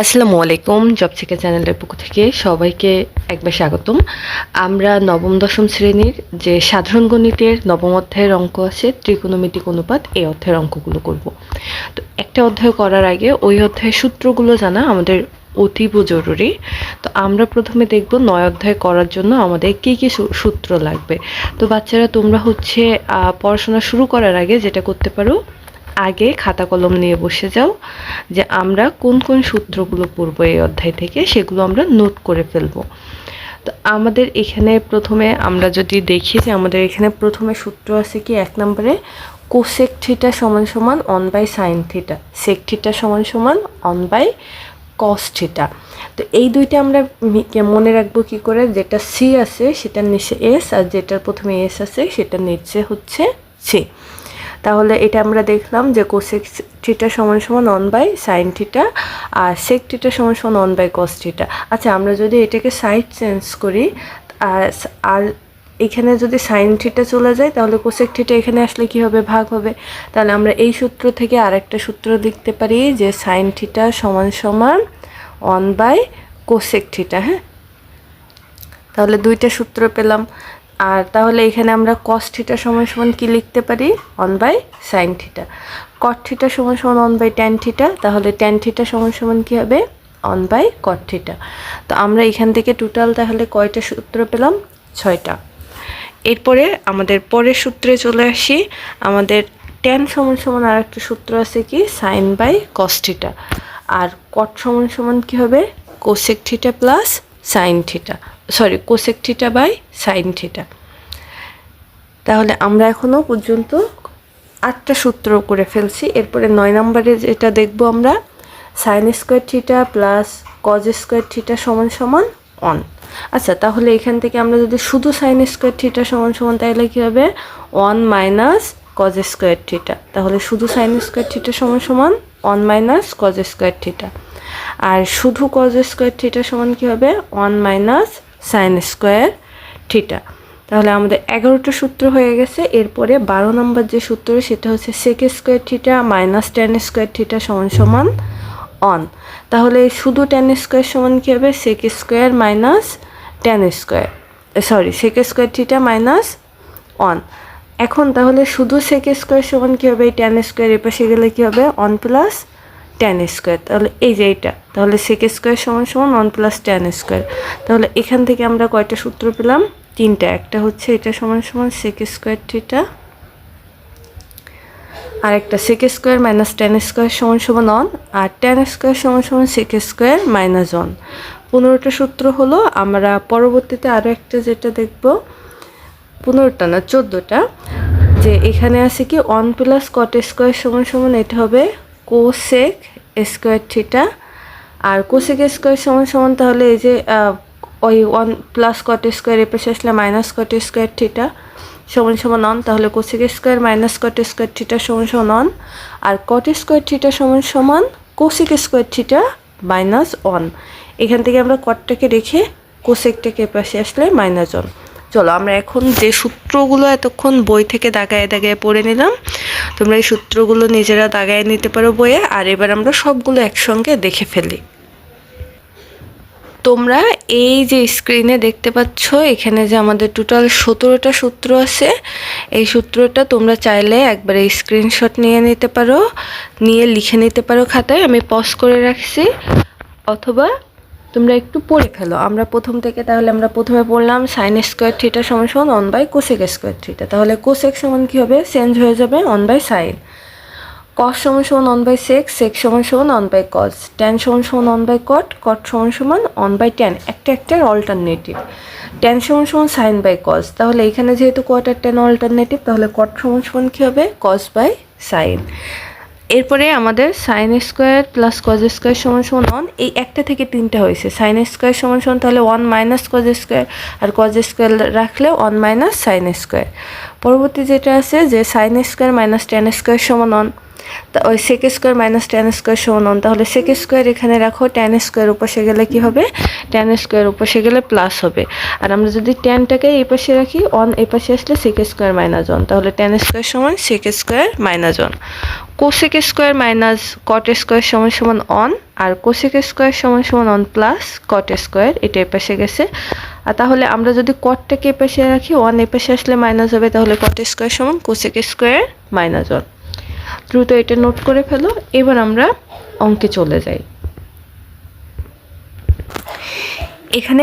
আসসালামু আলাইকুম। জব শিক্ষা চ্যানেলের পক্ষ থেকে সবাইকে একবার স্বাগতম। আমরা নবম দশম শ্রেণীর যে সাধারণ গণিতের নবম অধ্যায়ের অঙ্ক আছে ত্রিকোণমিতিক অনুপাত, এই অধ্যায়ের অঙ্কগুলো করব। তো একটা অধ্যায় করার আগে ওই অধ্যায়ের সূত্রগুলো জানা আমাদের অতীব জরুরি। তো আমরা প্রথমে দেখব ৯ অধ্যায় করার জন্য আমাদের কী কী সূত্র লাগবে। তো বাচ্চারা তোমরা পড়াশোনা শুরু করার আগে যেটা করতে পারো, আগে খাতা কলম নিয়ে বসে যাও যে আমরা কোন কোন সূত্রগুলো পড়বো এই অধ্যায় থেকে, সেগুলো আমরা নোট করে ফেলবো। তো আমাদের এখানে প্রথমে আমরা যদি দেখি যে আমাদের এখানে প্রথমে সূত্র আছে কি, ১ নম্বরে কোসেক থিটা সমান সমান 1/sin থিটা, সেক থিটা সমান সমান 1/cos থিটা। তো এই দুইটা আমরা মনে রাখবো কি করে, যেটা সি আছে সেটার নিচে এস, আর যেটার প্রথমে এস আছে সেটার নিচে হচ্ছে সি। তাহলে এটা আমরা দেখলাম যে কোসেক থিটা সমান সমান 1/sin থিটা আর সেক থিটা সমান সমান 1/cos থিটা। আচ্ছা, আমরা যদি এটাকে সাইড চেঞ্জ করি আর এখানে যদি সাইন থিটা চলে যায় তাহলে কোসেক থিটা এখানে আসলে কি হবে, ভাগ হবে। তাহলে আমরা এই সূত্র থেকে আরেকটা সূত্র লিখতে পারি যে সাইন থিটা সমান সমান 1/কোসেক থিটা। হ্যাঁ, তাহলে দুইটা সূত্র পেলাম। আর তাহলে এখানে আমরা cos থিটা সমান সমান কি লিখতে পারি, 1/sin থিটা। cot থিটা সমান সমান 1/tan থিটা, তাহলে tan থিটা সমান সমান কি হবে, 1/cot থিটা। তো আমরা এখান থেকে টোটাল তাহলে কয়টা সূত্র পেলাম, 6টা। এরপরে আমাদের পরের সূত্রে চলে আসি। আমাদের tan সমান সমান আর একটা সূত্র আছে কি, sin/cos থিটা। আর cot সমান সমান কি হবে, cosec theta plus sin theta, cosec theta by sin theta. তাহলে আমরা এখনো পর্যন্ত 8টা সূত্র করে ফেলছি। এরপরে 9 নম্বরে যেটা দেখব আমরা, sin square theta plus cos square theta সমান সমান 1। আচ্ছা, তাহলে এখান থেকে আমরা যদি শুধু sin স্কোয়ার থিটা সমান সমান, তাহলে কি হবে 1 মাইনাস cos স্কোয়ার থিটা। তাহলে শুধু sin স্কোয়ার থিটা সমান সমান 1 মাইনাস cos স্কোয়ার থিটা, আর শুধু cos স্কোয়ার থিটা সমান কি হবে, 1 মাইনাস sin স্কোয়ার থিটা। তাহলে আমাদের 11টা সূত্র হয়ে গেছে। এরপরে 12 নম্বর যে সূত্র সেটা হচ্ছে sec square theta minus tan square theta সমান সমান 1। তাহলে শুধু tan স্কোয়ার সমান কি হবে, sec square minus tan square, sec square theta minus 1। এখন তাহলে শুধু sec স্কোয়ার সমান কি হবে, tan স্কোয়ার এর পাশে গেলে কি হবে, 1 প্লাস tan স্কোয়ার। তাহলে এই যে এটা, তাহলে sec স্কোয়ার সমান সমান 1 প্লাস tan স্কোয়ার। তাহলে এখান থেকে আমরা কয়টা সূত্র পেলাম, 3টা। একটা হচ্ছে এটা সমান সমান sec স্কোয়ার থিটা, আর একটা sec square minus tan square সমান সমান 1, আর tan স্কোয়ার সমান সমান sec স্কোয়ার মাইনাস 1। 15টা সূত্র হলো। আমরা পরবর্তীতে আরও একটা যেটা দেখব, 15টা না 14টা, যে এখানে আছে কি 1 প্লাস cot স্কোয়ার সমান সমান, এটা হবে cosec স্কোয়ার থিটা, আর cosec স্কোয়ার সমান সমান তাহলে এই যে ওই 1 প্লাস cot স্কোয়ার এর পাশে আসলে মাইনাস cot স্কোয়ার থিটা সমান সমান 1। তাহলে cosec square minus cot square theta সমান সমান 1, আর cot স্কোয়ার থিটা সমান সমান cosec স্কোয়ার থিটা মাইনাস 1। এখান থেকে আমরা কটটাকে রেখে কোসেকটাকে পাশে আসলে মাইনাস 1। চলো আমরা এখন যে সূত্রগুলো এতক্ষণ বই থেকে দাগায় দাগায় পড়ে নিলাম, তোমরা এই সূত্রগুলো নিজেরা দাগায় নিতে পারো বইয়ে। আর এবার আমরা সবগুলো একসঙ্গে দেখে ফেলি। তোমরা এই যে স্ক্রিনে দেখতে পাচ্ছ, এখানে যে আমাদের টোটাল 17টা সূত্র আছে, এই সূত্রটা তোমরা চাইলে একবারে স্ক্রিনশট নিয়ে নিতে পারো, নিয়ে লিখে নিতে পারো খাতায়। আমি পজ করে রাখছি, অথবা তোমরা একটু পড়ে ফেলো। আমরা প্রথম থেকে, তাহলে আমরা প্রথমে পড়লাম sin স্কোয়ার থিটা সমান সমান 1/cosec স্কোয়ার থিটা। তাহলে cosec সমান কি হবে, চেঞ্জ হয়ে যাবে 1/sin। cos সমান সমান 1/sec, sec সমান সমান 1/cos, tan সমান সমান 1/cot, cot সমান সমান 1/tan। একটার অল্টারনেটিভ। tan সমান সমান sin/cos, তাহলে এখানে যেহেতু cot আর tan অল্টারনেটিভ, তাহলে cot সমান সমান কি হবে, cos/sin। এরপরে আমাদের sin square plus cos square সমান সমান 1। এই একটা থেকে 3টা হয়েছে। sin স্কোয়ার সমান সমান তাহলে 1 মাইনাস cos স্কোয়ার, আর cos স্কোয়ার রাখলে 1 মাইনাস sin স্কোয়ার। পরবর্তী যেটা আছে যে sin square minus tan square সমান 1। তা ওই sec square minus tan square সমান 1, তাহলে sec স্কোয়ার এখানে রাখো, tan স্কোয়ার উপাশে গেলে কি হবে, tan স্কোয়ার উপাশে গেলে প্লাস হবে। আর আমরা যদি ট্যানটাকে এই পাশে রাখি, 1 এই পাশে আসলে sec স্কোয়ার মাইনাস 1, তাহলে tan স্কোয়ার সমান sec square minus 1। cosec square minus cot square সমান সমান 1, আর cosec স্কোয়ার সমান সমান 1 প্লাস cot স্কোয়ার, এটা এই পাশে গেছে। আর তাহলে আমরা যদি cotটাকে এই পাশে রাখি, 1 এই পাশে আসলে মাইনাস হবে, তাহলে cot স্কোয়ার সমান cosec স্কোয়ার মাইনাস 1। দ্রুত এটা নোট করে ফেলো। এবার আমরা অঙ্কে চলে যাই। এখানে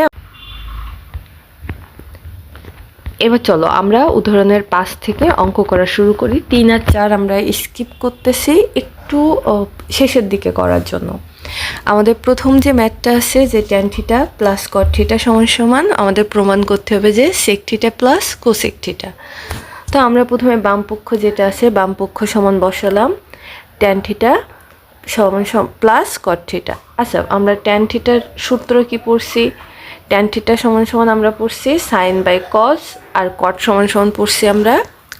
এবার চলো আমরা উদাহরণের 5 থেকে অঙ্ক করা শুরু করি। 3 আর 4 আমরা স্কিপ করতেছি একটু শেষের দিকে করার জন্য। আমাদের প্রথম যে ম্যাথটা আছে যে tan theta plus cot theta সমান সমান আমাদের প্রমাণ করতে হবে যে sec theta plus cosec theta. তো আমরা প্রথমে বাম পক্ষ যেটা আছে বাম পক্ষ সমান বসালাম tan থিটা সমান প্লাস cot থিটা। আচ্ছা, আমরা tan থিটার সূত্র কি পড়ছি, tan থিটা সমান সমান আমরা পড়ছি sin বাই cos, আর cot সমান সমান পড়ছি আমরা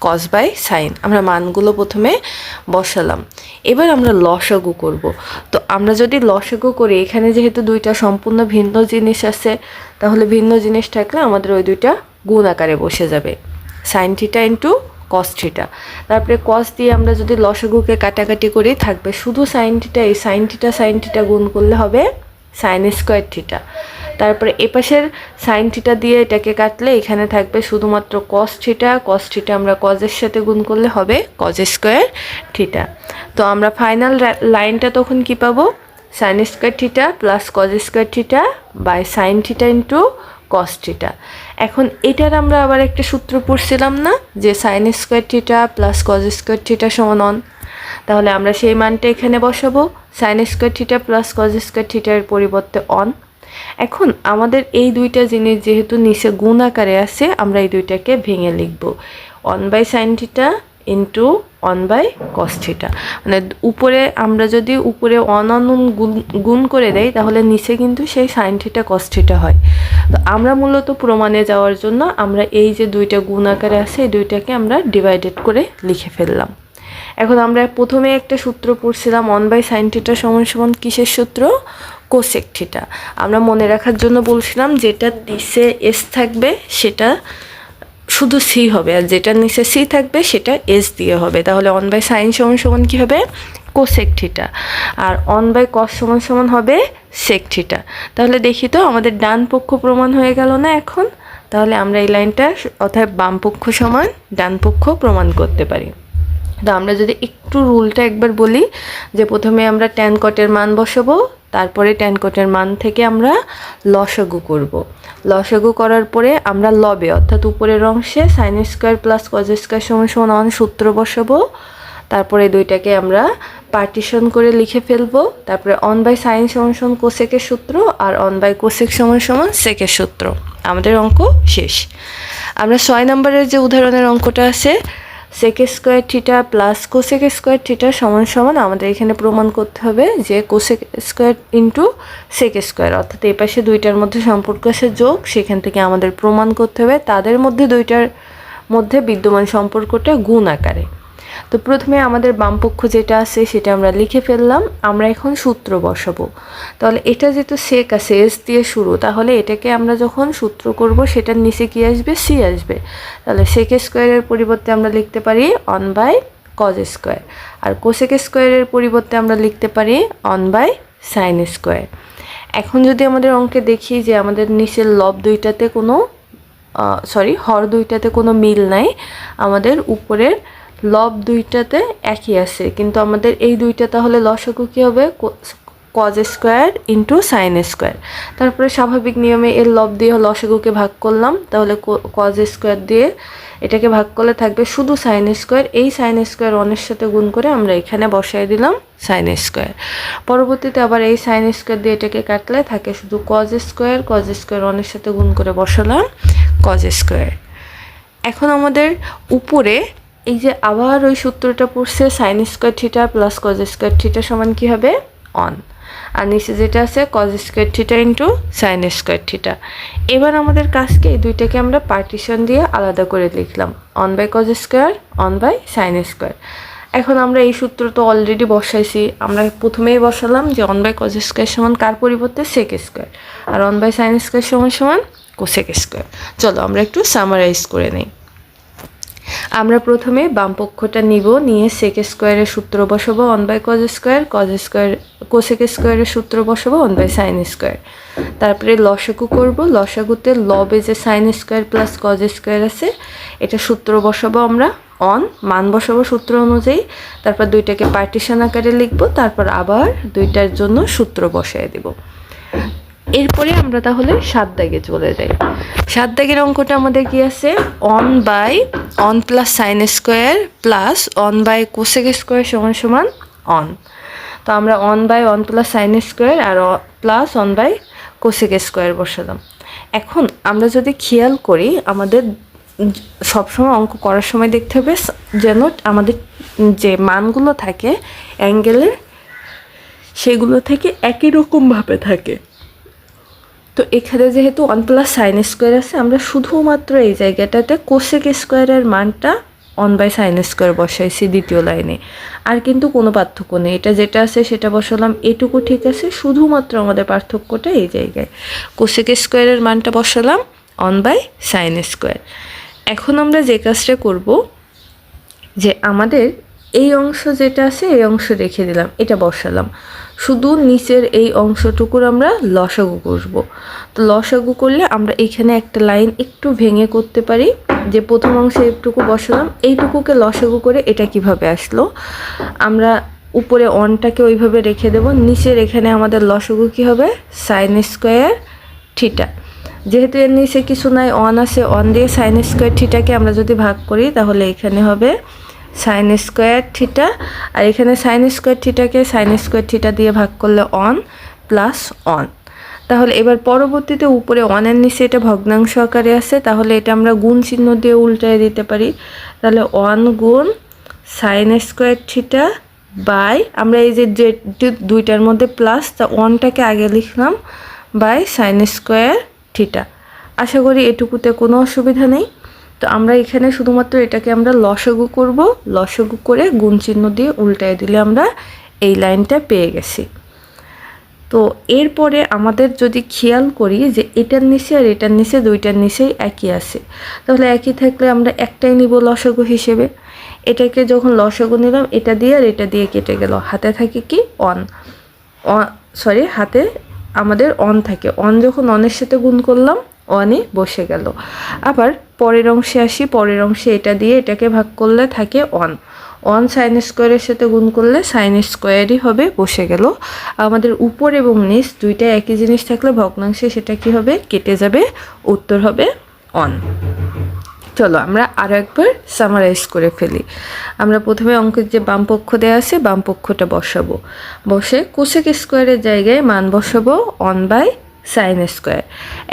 cos বাই sin। আমরা মানগুলো প্রথমে বসালাম। এবার আমরা লসাগু করব। তো আমরা যদি লসাগু করি, এখানে যেহেতু দুইটা সম্পূর্ণ ভিন্ন জিনিস আছে, তাহলে ভিন্ন জিনিস থাকলে আমাদের ওই দুইটা গুণ আকারে বসে যাবে, sin theta into cos theta. তারপরে cos দিয়ে আমরা যদি লসাগুকে কাটাকাটি করি, থাকবে শুধু sin থিটা, এই sin থিটা গুণ করলে হবে sin স্কোয়ার থিটা। তারপরে এপাশের sin থিটা দিয়ে এটাকে কাটলে এখানে থাকবে শুধুমাত্র cos থিটা আমরা cos এর সাথে গুণ করলে হবে cos স্কোয়ার থিটা। তো আমরা ফাইনাল লাইনটা তখন কি পাবো, sin square theta plus cos square theta by sin theta into cos theta. এখন এটার আমরা আবার একটা সূত্র পড়ছিলাম না, যে sin square theta plus cos square theta সমান 1, তাহলে আমরা সেই মানটা এখানে বসাবো, sin square theta plus cos square থিটার পরিবর্তে 1। এখন আমাদের এই দুইটা জিনিস যেহেতু নিচে গুণ আকারে আছে, আমরা এই দুইটাকে ভেঙে লিখব 1 by sin theta into 1 by cos theta. মানে উপরে আমরা যদি উপরে 1 গুণ করে দেই, তাহলে নিচে কিন্তু সেই sin থিটা cos থিটা হয়। তো আমরা মূলত প্রমাণে যাওয়ার জন্য আমরা এই যে দুইটা গুণ আকারে আছে এই দুইটাকে আমরা ডিভাইডেড করে লিখে ফেললাম। এখন আমরা প্রথমে একটা সূত্র পড়ছিলাম 1 বাই sin থিটা সমান সমান কিসের সূত্র, কোসেক থিটা। আমরা মনে রাখার জন্য বলছিলাম যেটা নিচে এস থাকবে সেটা শুধু সি হবে, আর যেটা নিচে সি থাকবে সেটা এস দিয়ে হবে। তাহলে 1 বাই সাইন সমান সমান কী হবে, কোসেক থিটা, আর 1 বাই কস সমান সমান হবে সেক থিটা। তাহলে দেখি তো আমাদের ডান পক্ষ প্রমাণ হয়ে গেল না এখন। তাহলে আমরা এই লাইনটা অর্থাৎ বাম পক্ষ সমান ডান পক্ষ প্রমাণ করতে পারি। তো আমরা যদি একটু রুলটা একবার বলি, যে প্রথমে আমরা ট্যান কটের মান বসাবো, তারপরে ট্যান কটের মান থেকে আমরা লসাগু করব। লসাগু করার পরে আমরা লবে অর্থাৎ উপরের অংশে sign square plus cos square সমান সমান 1 সূত্র বসাবো। তারপরে দুইটাকে আমরা পার্টিশন করে লিখে ফেলবো। তারপরে 1 বাই সাইন সমান সমান কোসেকের সূত্র, আর 1 বাই কোসেক সমান সমান সেকের সূত্র। আমাদের অঙ্ক শেষ। আমরা 6 নম্বরের যে উদাহরণের অঙ্কটা আছে, sec square theta plus cosec square theta সমান সমান আমাদের এখানে প্রমাণ করতে হবে যে cosec square into sec square, অর্থাৎ এই পাশে দুইটার মধ্যে সম্পর্ক আছে যোগ, সেখান থেকে আমাদের প্রমাণ করতে হবে তাদের মধ্যে দুইটার মধ্যে বিদ্যমান সম্পর্কটা গুণ আকারে। তো প্রথমে আমাদের বামপক্ষ যেটা আছে সেটা আমরা লিখে ফেললাম। আমরা এখন সূত্র বসাবো। তাহলে এটা যেহেতু সেক আছে এস দিয়ে শুরু, তাহলে এটাকে আমরা যখন সূত্র করব সেটার নিচে কি আসবে, সি আসবে। তাহলে সেক স্কোয়ারের পরিবর্তে আমরা লিখতে পারি 1 বাই কজ স্কোয়ার, আর কোসেক স্কোয়ারের পরিবর্তে আমরা লিখতে পারি 1 বাই সাইন স্কোয়ার। এখন যদি আমাদের অঙ্কে দেখি যে আমাদের নিচের লব দুইটাতে কোনো হর দুইটাতে কোনো মিল নাই, আমাদের উপরের লব দুইটাতে একই আছে, কিন্তু আমাদের এই দুইটা তাহলে লসাগু কী হবে, cos square into sine square. তারপরে স্বাভাবিক নিয়মে এর লব দিয়ে লসাগুকে ভাগ করলাম, তাহলে কজ স্কোয়ার দিয়ে এটাকে ভাগ করলে থাকবে শুধু সাইন স্কোয়ার। এই সাইন স্কোয়ার 1 এর সাথে গুণ করে আমরা এখানে বসাই দিলাম সাইন স্কোয়ার। পরবর্তীতে আবার এই সাইন স্কোয়ার দিয়ে এটাকে কাটলে থাকে শুধু কজ স্কোয়ার 1 এর সাথে গুণ করে বসালাম কজ স্কোয়ার। এখন আমাদের উপরে এই যে আবার ওই সূত্রটা পড়ছে sign square theta plus cos square theta সমান কী হবে 1, আর নিচে যেটা আছে cos square theta into sign square theta. এবার আমাদের কাজকে এই দুইটাকে আমরা পার্টিশন দিয়ে আলাদা করে লিখলাম 1 by cos square 1 by sine square. এখন আমরা এই সূত্র তো অলরেডি বসাইছি, আমরা প্রথমেই বসালাম যে 1/cos² সমান কার পরিবর্তে sec², আর 1/sin² সমান cosec²। চলো আমরা একটু সামারাইজ করে নিই। আমরা প্রথমে বাম পক্ষটা নিব, নিয়ে sec² এর সূত্র বসাবো 1/cos², cosec² এর সূত্র বসাবো 1/sin²। তারপরে লসাগু করব, লসাগুতে লবে যে sin² প্লাস cos² আছে এটা সূত্র বসাবো আমরা অন, মান বসাবো সূত্র অনুযায়ী, তারপর দুইটাকে পার্টিশন আকারে লিখবো, তারপর আবার দুইটার জন্য সূত্র বসায় দেব। এরপরে আমরা তাহলে 7 দাগে চলে যাই। 7 দাগের অঙ্কটা আমাদের কি আছে, 1/1 প্লাস sin² প্লাস 1/cosec² সমান অন। তো আমরা 1/1 প্লাস sin² আর প্লাস 1/cosec² বসালাম। এখন আমরা যদি খেয়াল করি, আমাদের সবসময় অঙ্ক করার সময় দেখতে হবে যেন আমাদের যে মানগুলো থাকে অ্যাঙ্গেলের সেগুলো থেকে একই রকমভাবে থাকে। তো এখানে যেহেতু 1 প্লাস sin² আছে, আমরা শুধুমাত্র এই জায়গাটাতে cosec² এর মানটা 1/sin² বসাইছি দ্বিতীয় লাইনে, আর কিন্তু কোনো পার্থক্য নেই। এটা যেটা আছে সেটা বসালাম, এটুকু ঠিক আছে, শুধুমাত্র আমাদের পার্থক্যটা এই জায়গায় cosec² এর মানটা বসালাম 1/sin²। এখন আমরা যে কাজটা করব, যে আমাদের এই অংশ যেটা আছে এই অংশ রেখে দিলাম, এটা বসালাম, শুধু নিচের এই অংশটুকুর আমরা লসাগু করব। তো লসাগু করলে আমরা এখানে একটা লাইন একটু ভেঙে করতে পারি, যে প্রথম অংশে এইটুকু বসালাম, এইটুকুকে লসাগু করে এটা কিভাবে আসলো, আমরা উপরে অনটাকে ওইভাবে রেখে দেব, নিচের এখানে আমাদের লসাগু কি হবে sin²θ। যেহেতু এর নিচে কিছু নাই, অন আছে, অন দিয়ে sin²θকে আমরা যদি ভাগ করি তাহলে এখানে হবে sin²θ, আর এখানে sin²θকে sin²θ দিয়ে ভাগ করলে অন প্লাস অন। তাহলে এবার পরবর্তীতে উপরে অনের নিচে এটা ভগ্নাংশ আকারে আছে, তাহলে এটা আমরা গুণ চিহ্ন দিয়ে উল্টায় দিতে পারি। তাহলে 1 গুণ sin²θ বাই, আমরা এই যে দুইটার মধ্যে প্লাস, তা অনটাকে আগে লিখলাম, বাই sin²θ। আশা করি এটুকুতে কোনো অসুবিধা নেই। তো আমরা এখানে শুধুমাত্র এটাকে আমরা লসাগু করব, লসাগু করে গুণ চিহ্ন দিয়ে উল্টায় দিলে আমরা এই লাইনটা পেয়ে গেছি। তো এরপরে আমাদের যদি খেয়াল করি যে এটার নিচে আর এটার নিচে দুইটার নিচেই একই আছে, তাহলে একই থাকলে আমরা একটাই নিব লসাগু হিসেবে। এটাকে যখন লসাগু নিলাম, এটা দিয়ে আর এটা দিয়ে কেটে গেল, হাতে থাকে কি অন, হাতে আমাদের অন থাকে, অন যখন অনের সাথে গুণ করলাম অনই বসে গেল। আবার পরের অংশে আসি, পরের অংশে এটা দিয়ে এটাকে ভাগ করলে থাকে অন, অন sin² এর সাথে গুণ করলে sin² হবে, বসে গেল। আমাদের উপর এবং নিচ দুইটা একই জিনিস থাকলে ভগ্নাংশে সেটা কি হবে, কেটে যাবে, উত্তর হবে অন। চলো আমরা আরও একবার সামারাইজ করে ফেলি। আমরা প্রথমে অঙ্কের যে বাম পক্ষ দেওয়া আছে বাম পক্ষটা বসাবো, বসে cosec² এর জায়গায় মান বসাবো 1/sin²।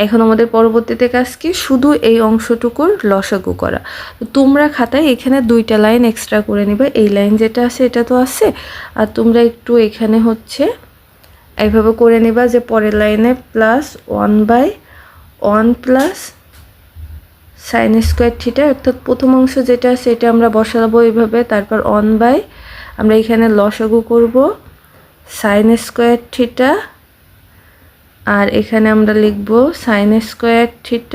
এখন আমাদের পরবর্তীতে কাজ কি, শুধু এই অংশটুকুর লসাগু করা। তো তোমরা খাতায় এখানে দুইটা লাইন এক্সট্রা করে নিবে, এই লাইন যেটা আছে এটা তো আছে, আর তোমরা একটু এখানে হচ্ছে এইভাবে করে নিবা যে পরের লাইনে প্লাস 1/1 প্লাস sin²θ, অর্থাৎ প্রথম অংশ যেটা আছে এটা আমরা বসাবো এইভাবে, তারপর আমরা এখানে লসাগু করব sin²θ, আর এখানে আমরা লিখব sin²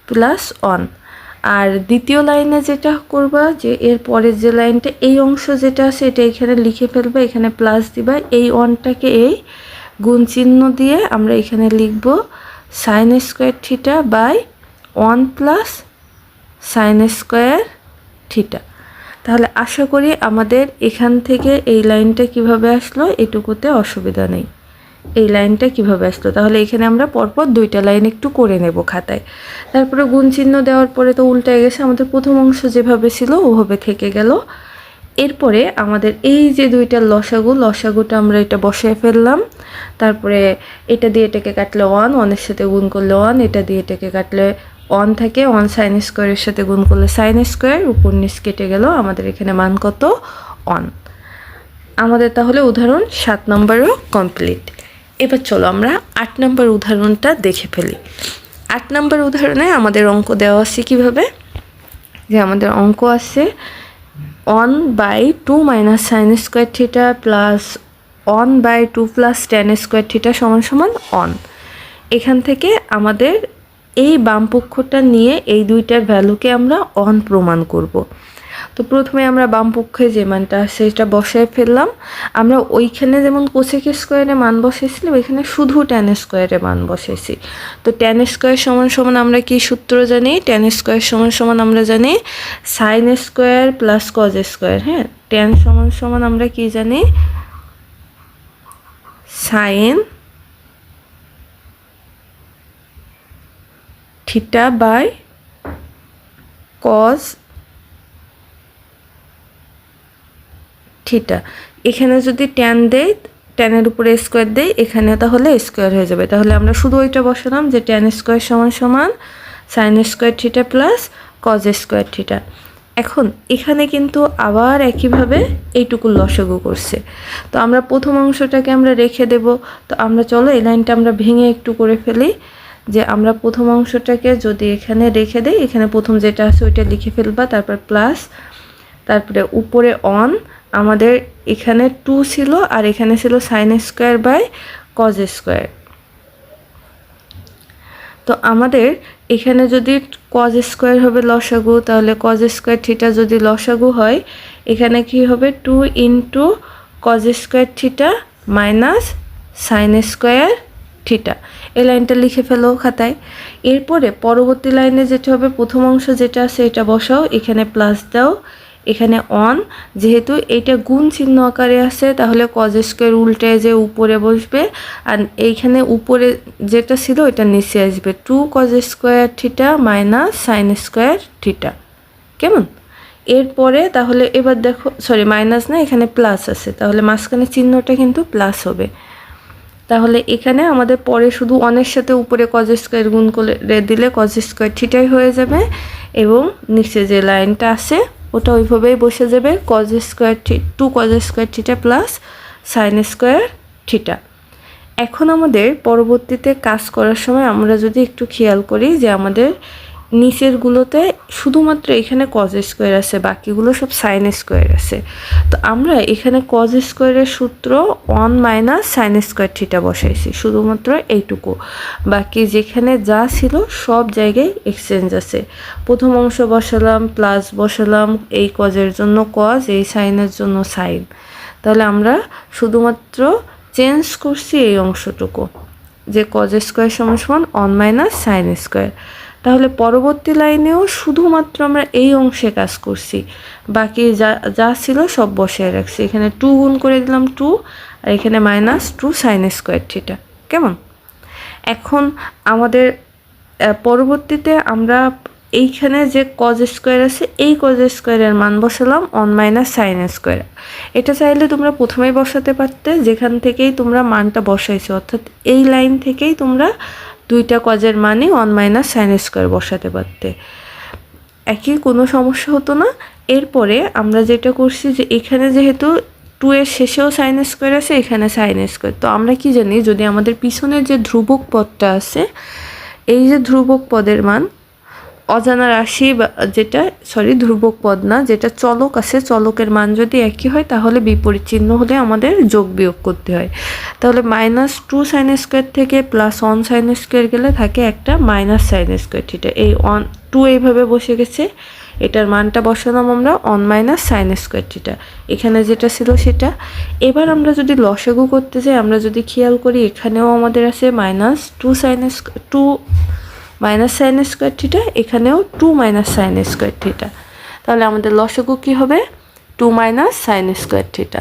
প্লাস অন। আর দ্বিতীয় লাইনে যেটা করবা, যে এর পরের যে লাইনটা এই অংশ যেটা আছে এটা এখানে লিখে ফেলবা, এখানে প্লাস দিবা, এই অনটাকে এই গুণ চিহ্ন দিয়ে আমরা এখানে লিখব sin² বাই 1 প্লাস sin²θ। তাহলে আশা করি আমাদের এখান থেকে এই লাইনটা কিভাবে আসলো এটুকুতে অসুবিধা নেই। এই লাইনটা কিভাবে আসলো, তাহলে এখানে আমরা পরপর দুইটা লাইন একটু করে নেব খাতায়। তারপরে গুণ চিহ্ন দেওয়ার পরে তো উল্টায় গেছে, আমাদের প্রথম অংশ যেভাবে ছিল ওভাবে থেকে গেল। এরপরে আমাদের এই যে দুইটা লসাগুটা আমরা এটা বসিয়ে ফেললাম, তারপরে এটা দিয়ে এটাকে কাটলে 1, অনের সাথে গুণ করলে 1, এটা দিয়ে এটাকে কাটলে 1 থাকে, 1 sin² এর সাথে গুণ করলে sin², উপর নিচ কেটে গেল, আমাদের এখানে মান কত 1। আমাদের তাহলে উদাহরণ 7 নম্বরও কমপ্লিট। এবার চলো আমরা 8 নম্বর উদাহরণটা দেখে ফেলি। 8 নম্বর উদাহরণে আমাদের অঙ্ক দেওয়া আছে কিভাবে, যে আমাদের অঙ্ক আছে 1/2 minus sine square theta plus 1/2 plus tan square theta সমান সমান 1। এখান থেকে আমাদের এই বাম পক্ষটা নিয়ে এই দুইটার ভ্যালুকে আমরা 1 প্রমাণ করব। তো প্রথমে আমরা বাম পক্ষে যে মানটা সেটা বসায় ফেললাম। আমরা ওইখানে যেমন কোসেক স্কোয়ারে মান বসাইছিলাম, ওইখানে শুধু ট্যান স্কোয়ারে মান বসাইছি। তো ট্যান স্কোয়ার সমান সমান আমরা কি সূত্র জানি? ট্যান স্কোয়ার সমান সমান আমরা জানি sine square plus cos square. হ্যাঁ, ট্যান সমান সমান আমরা কি জানি? Sine theta by cos theta. এখানে যদি ট্যান দেই, ট্যানের উপরে স্কোয়ার দেই, এখানে তাহলে স্কোয়ার হয়ে যাবে। তাহলে আমরা শুধু ওইটা বসালাম যে ট্যান স্কোয়ার সমান সমান sign square theta plus cos square theta. এখন এখানে কিন্তু আবার একইভাবে এইটুকু লসাগু করছে। তো আমরা প্রথম অংশটাকে আমরা রেখে দেব। তো আমরা চলো এই লাইনটা আমরা ভেঙে একটু করে ফেলি, যে আমরা প্রথম অংশটাকে যদি এখানে রেখে দেই, এখানে প্রথম যেটা আছে ওইটা লিখে ফেলবা, তারপর প্লাস, তারপরে উপরে অন, আমাদের এখানে 2 ছিল আর এখানে ছিল sine square by cos square. তো আমাদের এখানে যদি কজ স্কোয়ার হবে লসাগু, তাহলে কজ স্কোয়ার থিটা যদি লসাগু হয়, এখানে কি হবে? 2 into cos square theta minus sine square theta. এই লাইনটা লিখে ফেলো খাতায়। এরপরে পরবর্তী লাইনে যেটা হবে, প্রথম অংশ যেটা আছে এটা বসাও, এখানে প্লাস দাও, এখানে অন। যেহেতু এটা গুণ চিহ্ন আকারে আছে, তাহলে কজ স্কোয়ার উল্টে যে উপরে বসবে, আর এইখানে উপরে যেটা ছিল এটা নিচে আসবে, 2 cos square theta minus sine square theta. কেমন? এরপরে তাহলে এবার দেখো, সরি মাইনাস না, এখানে প্লাস আছে, তাহলে মাঝখানে চিহ্নটা কিন্তু প্লাস হবে। তাহলে এখানে আমাদের পরে শুধু অনের সাথে উপরে কজ স্কোয়ার গুণ করে দিলে কজ স্কোয়ার থিটাই হয়ে যাবে, এবং নিচে যে লাইনটা আছে ওটা ওইভাবেই বসে যাবে, cos square 2 cos square theta plus sine square theta. এখন আমাদের পরবর্তীতে কাজ করার সময় আমরা যদি একটু খেয়াল করি যে আমাদের নিচেরগুলোতে শুধুমাত্র এখানে কজ স্কোয়ার আছে, বাকিগুলো সব সাইন স্কোয়ার আছে। তো আমরা এখানে কজ স্কোয়ারের সূত্র 1 মাইনাস সাইন স্কোয়ার থিটা বসাইছি, শুধুমাত্র এইটুকু। বাকি যেখানে যা ছিল সব জায়গায় এক্সচেঞ্জ আছে। প্রথম অংশ বসালাম, প্লাস বসালাম, এই কজের জন্য কজ, এই সাইনের জন্য সাইন। তাহলে আমরা শুধুমাত্র চেঞ্জ করছি এই অংশটুকু, যে কজ স্কোয়ার সমান সমান 1 মাইনাস সাইন স্কোয়ার। তাহলে পরবর্তী লাইনেও শুধুমাত্র আমরা এই অংশে কাজ করছি, বাকি যা ছিল সব বসিয়ে রাখছি। এখানে 2 গুণ করে দিলাম 2, আর এখানে মাইনাস 2 সাইন স্কোয়ার থিটা। কেমন? এখন আমাদের পরবর্তীতে আমরা এইখানে যে কজ স্কোয়ার আছে, এই কজ স্কোয়ারের মান বসালাম 1 মাইনাস সাইন স্কোয়ার। এটা চাইলে তোমরা প্রথমেই বসাতে পারতে, যেখান থেকেই তোমরা মানটা বসাইছো, অর্থাৎ এই লাইন থেকেই তোমরা দুইটা কজের মানে 1 মাইনাস সাইন স্কোয়ার বসাতে পারতে, একই কোনো সমস্যা হতো না। এরপরে আমরা যেটা করছি যে এখানে যেহেতু 2 এর শেষেও সাইন স্কোয়ার আছে, এখানে সাইন স্কোয়ার, তো আমরা কি জানি, যদি আমাদের পিছনের যে ধ্রুবক পদটা আছে, এই যে ধ্রুবক পদের মান অজানা রাশি, বা যেটা ধ্রুবক পদ না, যেটা চলক আছে, চলকের মান যদি একই হয় তাহলে বিপরীত চিহ্ন হলে আমাদের যোগ বিয়োগ করতে হয়। তাহলে -2 সাইন স্কোয়ার থেকে +1 সাইন স্কোয়ার গেলে থাকে একটা মাইনাস সাইন স্কোয়ার থিটা। এই 2 এইভাবে বসে গেছে, এটার মানটা বসালাম আমরা 1 মাইনাস সাইন স্কোয়ার থিটা, এখানে যেটা ছিল সেটা। এবার আমরা যদি লসাগু করতে যাই, আমরা যদি খেয়াল করি, এখানেও আমাদের আছে -2 মাইনাস সাইন স্কোয়ার থিটা, এখানেও 2 মাইনাস সাইন স্কোয়ার থিটা। তাহলে আমাদের লসাগু কি হবে? 2 মাইনাস সাইন স্কোয়ার থিটা।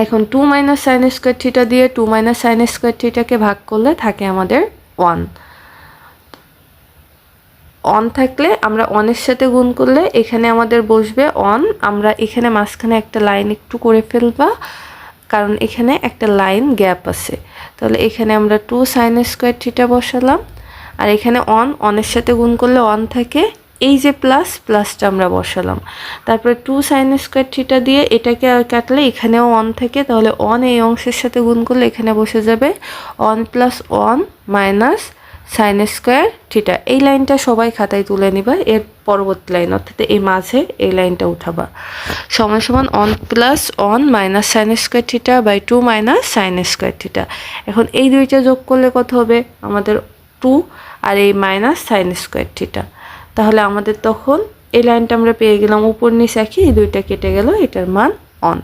এখন 2 মাইনাস সাইন স্কোয়ার থিটা দিয়ে 2 মাইনাস সাইন স্কোয়ার থিটাকে ভাগ করলে থাকে আমাদের 1 থাকলে আমরা 1 এর সাথে গুণ করলে এখানে আমাদের বসবে 1। আমরা এখানে মাঝখানে একটা লাইন একটু করে ফেলবা, কারণ এখানে একটা লাইন গ্যাপ আছে। তাহলে এখানে আমরা 2 সাইন স্কোয়ার থিটা বসালাম, আর এখানে 1 এর সাথে গুণ করলে 1 থাকে, এই যে প্লাসটা আমরা বসালাম। তারপরে 2 সাইন স্কোয়ার থিটা দিয়ে এটাকে কাটলে এখানেও 1 থাকে, তাহলে 1 এই অংশের সাথে গুণ করলে এখানে বসে যাবে 1 + 1 মাইনাস সাইন স্কোয়ার থিটা। এই লাইনটা সবাই খাতায় তুলে নিবা, এর পরবর্তী লাইন অর্থাৎ এই মাঝে এই লাইনটা উঠাবা। সমান সমান one plus one minus sine square theta by 2 minus sine square theta. এখন এই দুইটা যোগ করলে কত হবে আমাদের 2 আর এই মাইনাস সাইন স্কোয়ার থিটা। তাহলে আমাদের তখন এই লাইনটা আমরা পেয়ে গেলাম, উপর নিচ একই, এই দুইটা কেটে গেল, এটার মান অন।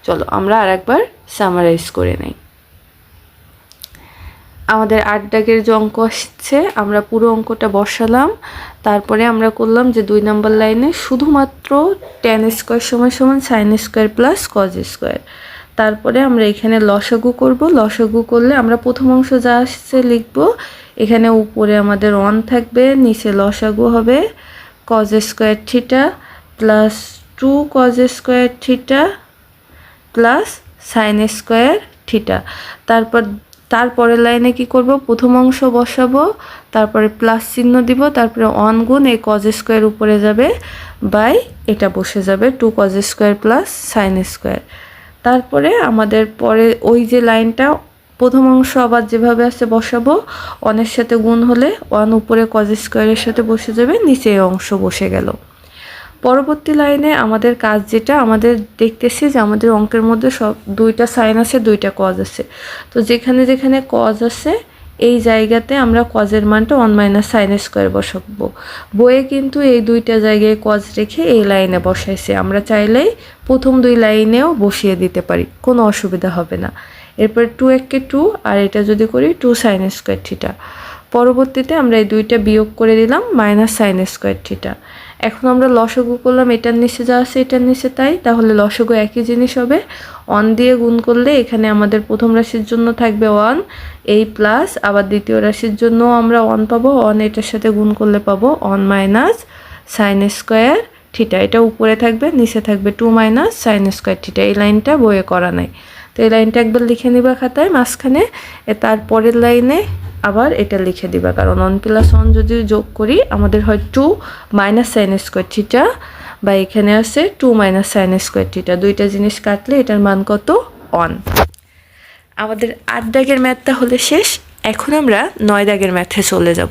চলো আমরা আরেকবার সামারাইজ করে নেই। আমাদের 8 দাগের যে অঙ্ক আসছে আমরা পুরো অঙ্কটা বসালাম, তারপরে আমরা করলাম যে 2 নম্বর লাইনে শুধুমাত্র tan স্কোয়ার সমান সমান sign square plus cos square. তারপরে আমরা এখানে লসাগু করব। লসাগু করলে আমরা প্রথম অংশ যা আসছে লিখব, এখানে উপরে আমাদের অন থাকবে, নিচে লসাগু হবে cos square theta plus 2 cos square theta plus sine square theta. তারপরের লাইনে কি করব, প্রথম অংশ বসাবো, তারপরে প্লাস চিহ্ন দিব, তারপরে অন গুণ এই কজ স্কোয়ার উপরে যাবে বাই এটা বসে যাবে 2 cos square plus sine square. তারপরে আমাদের পরে ওই যে লাইনটা প্রথম অংশ আবার যেভাবে আছে বসাবো, অনের সাথে গুণ হলে অন উপরে কজ স্কোয়ারের সাথে বসে যাবে, নিচে এই অংশ বসে গেল। পরবর্তী লাইনে আমাদের কাজ যেটা, আমাদের দেখতেছি যে আমাদের অঙ্কের মধ্যে সব দুইটা সাইন আছে, দুইটা কজ আছে। তো যেখানে যেখানে কজ আছে এই জায়গাতে আমরা কজের মানটা 1 মাইনাস সাইন স্কোয়ার বসাবো। বইয়ে কিন্তু এই দুইটা জায়গায় কজ রেখে এই লাইনে বসাইছে, আমরা চাইলেই প্রথম 2 লাইনেও বসিয়ে দিতে পারি, কোনো অসুবিধা হবে না। এরপর 2 একে 2 আর এটা যদি করি 2 সাইন স্কোয়ার থিটা। পরবর্তীতে আমরা এই দুইটা বিয়োগ করে দিলাম মাইনাস সাইন স্কোয়ার থিটা। এখন আমরা লসাগু করলাম, এটার নিচে যা আছে এটার নিচে তাই, তাহলে লসাগু একই জিনিস হবে। অন দিয়ে গুণ করলে এখানে আমাদের প্রথম রাশির জন্য থাকবে 1 এই প্লাস, আবার দ্বিতীয় রাশির জন্য আমরা 1 পাবো, 1 এটার সাথে গুণ করলে পাবো 1 মাইনাস সাইন স্কোয়ার থিটা। এটা উপরে থাকবে, নিচে থাকবে 2 মাইনাস সাইন স্কোয়ার থিটা। এই লাইনটা বইয়ে করা নাই, তো এই লাইনটা একবার লিখে নিবা খাতায় মাঝখানে, তারপরের লাইনে আবার এটা লিখে দিবা, কারণ 1 প্লাস 1 যদি যোগ করি আমাদের হয় 2 মাইনাস সাইন স্কোয়ার থিটা, বা এখানে আছে 2 মাইনাস সাইন স্কোয়ার থিটা। দুইটা জিনিস কাটলে এটার মান কত 1। আমাদের 8 দাগের ম্যাথটা হলে শেষ। এখন আমরা 9 দাগের ম্যাথে চলে যাব।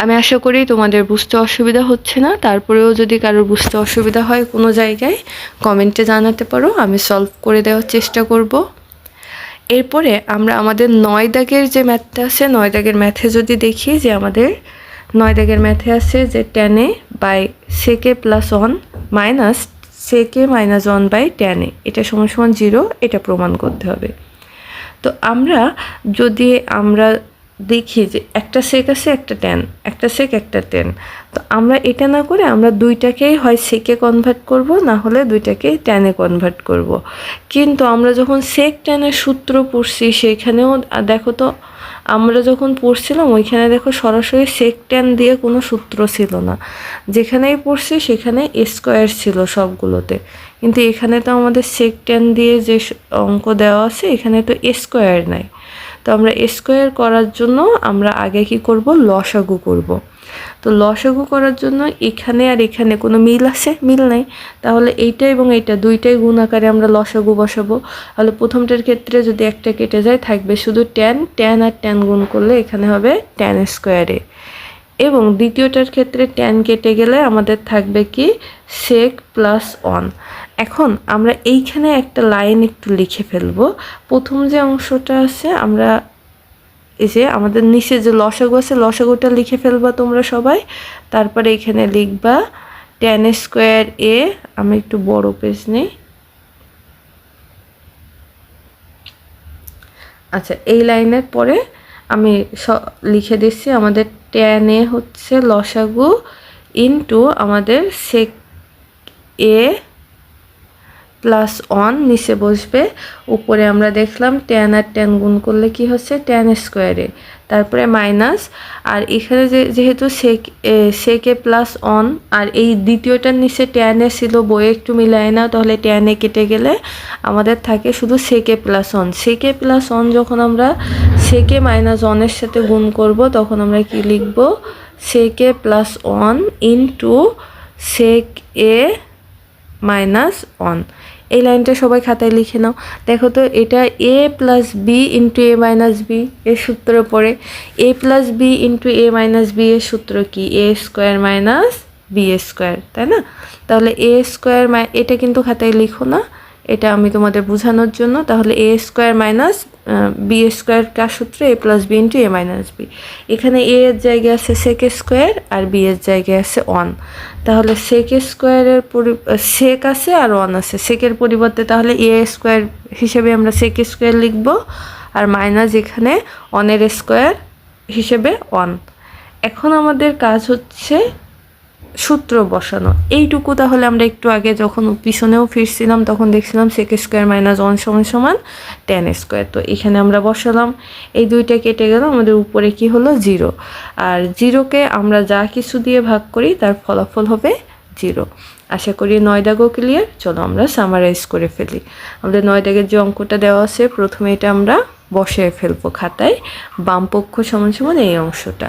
আমি আশা করি তোমাদের বুঝতে অসুবিধা হচ্ছে না, তারপরেও যদি কারোর বুঝতে অসুবিধা হয় কোনো জায়গায় কমেন্টে জানাতে পারো, আমি সলভ করে দেওয়ার চেষ্টা করব। এরপরে আমরা আমাদের 9 দাগের যে ম্যাথটা আছে, 9 দাগের ম্যাথে যদি দেখি যে আমাদের 9 দাগের ম্যাথে আছে যে tan a by sec a plus 1 minus sec a minus 1 by tan a, এটা সমান সমান 0, এটা প্রমাণ করতে হবে। তো আমরা যদি দেখি যে একটা সেক আছে, একটা ট্যান, একটা সেক একটা ট্যান, তো আমরা এটা না করে আমরা দুইটাকেই হয় সেকে কনভার্ট করব, না হলে দুইটাকেই ট্যানে কনভার্ট করব। কিন্তু আমরা যখন সেক ট্যানের সূত্র পড়ছি সেখানেও দেখো তো, আমরা যখন পড়ছিলাম ওইখানে দেখো সরাসরি সেক ট্যান দিয়ে কোনো সূত্র ছিল না, যেখানেই পড়ছি সেখানে স্কোয়ার ছিল সবগুলোতে, কিন্তু এখানে তো আমাদের সেক ট্যান দিয়ে যে অঙ্ক দেওয়া আছে এখানে তো স্কোয়ার নাই। তো আমরা স্কোয়ার করার জন্য আমরা আগে কি করব, লসাগু করব। তো লসাগু করার জন্য এখানে আর এখানে কোনো মিল আছে, মিল নাই, তাহলে এইটা এবং এইটা দুইটাই গুণ আকারে আমরা লসাগু বসাবো। তাহলে প্রথমটার ক্ষেত্রে যদি একটা কেটে যায় থাকবে শুধু ট্যান, ট্যান আর ট্যান গুণ করলে এখানে হবে ট্যান স্কোয়ারে, এবং দ্বিতীয়টার ক্ষেত্রে ট্যান কেটে গেলে আমাদের থাকবে কি সেক প্লাস 1। এখন আমরা এইখানে একটা লাইন একটু লিখে ফেলবো। প্রথম যে অংশটা আছে আমরা এই যে আমাদের নিচে যে লসাগু আছে লসাগুটা লিখে ফেলবা তোমরা সবাই, তারপরে এখানে লিখবা ট্যান স্কোয়ার এ, আমি একটু বড় পেজ নেই, আচ্ছা এই লাইনের পরে আমি লিখে দিচ্ছি আমাদের ট্যান এ হচ্ছে লসাগু ইনটু আমাদের সেক এ প্লাস 1, নিচে বসবে, উপরে আমরা দেখলাম ট্যান আর ট্যান গুণ করলে কি হচ্ছে ট্যান স্কোয়ারে, তারপরে মাইনাস, আর এখানে যেহেতু সেক এ প্লাস 1 আর এই দ্বিতীয়টার নিচে ট্যান এ ছিল, বইয়ে একটু মিলায় না, তাহলে ট্যান এ কেটে গেলে আমাদের থাকে শুধু সেক এ প্লাস 1। সেক এ প্লাস 1 যখন আমরা সেক এ মাইনাস 1-এর সাথে গুণ করব তখন আমরা কি লিখব, সেক এ প্লাস 1 ইনটু সেক এ মাইনাস 1। এই লাইনটা সবাই খাতায় লিখে নাও। দেখো তো এটা a plus B into A minus B এর সূত্র পড়ে। a plus B into A minus B এর সূত্র কি? A square minus B square, তাই না? তাহলে এ স্কোয়ার এটা কিন্তু খাতায় লিখো না, এটা আমি তোমাদের বোঝানোর জন্য। তাহলে এ স্কোয়ার মাইনাস বি স্কোয়ার কার সূত্র? এ plus B into A minus B. এখানে এ এর জায়গায় আছে সেক স্কোয়ার আর বি এর জায়গায় আছে 1। তাহলে সেক স্কোয়ারের সেক আছে আর 1 আছে, সেকের পরিবর্তে তাহলে এ স্কোয়ার হিসেবে আমরা সেক স্কোয়ার লিখব, আর মাইনাস এখানে 1 স্কোয়ার হিসেবে 1। এখন আমাদের কাজ হচ্ছে সূত্র বসানো, এইটুকু। তাহলে আমরা একটু আগে যখন পিছনেও ফিরছিলাম তখন দেখছিলাম সেক স্কোয়ার মাইনাস 1 সমান সমান tan স্কোয়ার। তো এখানে আমরা বসালাম, এই দুইটা কেটে গেল, আমাদের উপরে কি হলো? 0। আর 0কে আমরা যা কিছু দিয়ে ভাগ করি তার ফলাফল হবে 0। আশা করি 9 দাগও ক্লিয়ার। চলো আমরা সামারাইজ করে ফেলি। আমাদের 9 দাগের যে অঙ্কটা দেওয়া আছে, প্রথমে এটা আমরা বসিয়ে ফেলবো খাতায়, বাম পক্ষ সমান সমান এই অংশটা।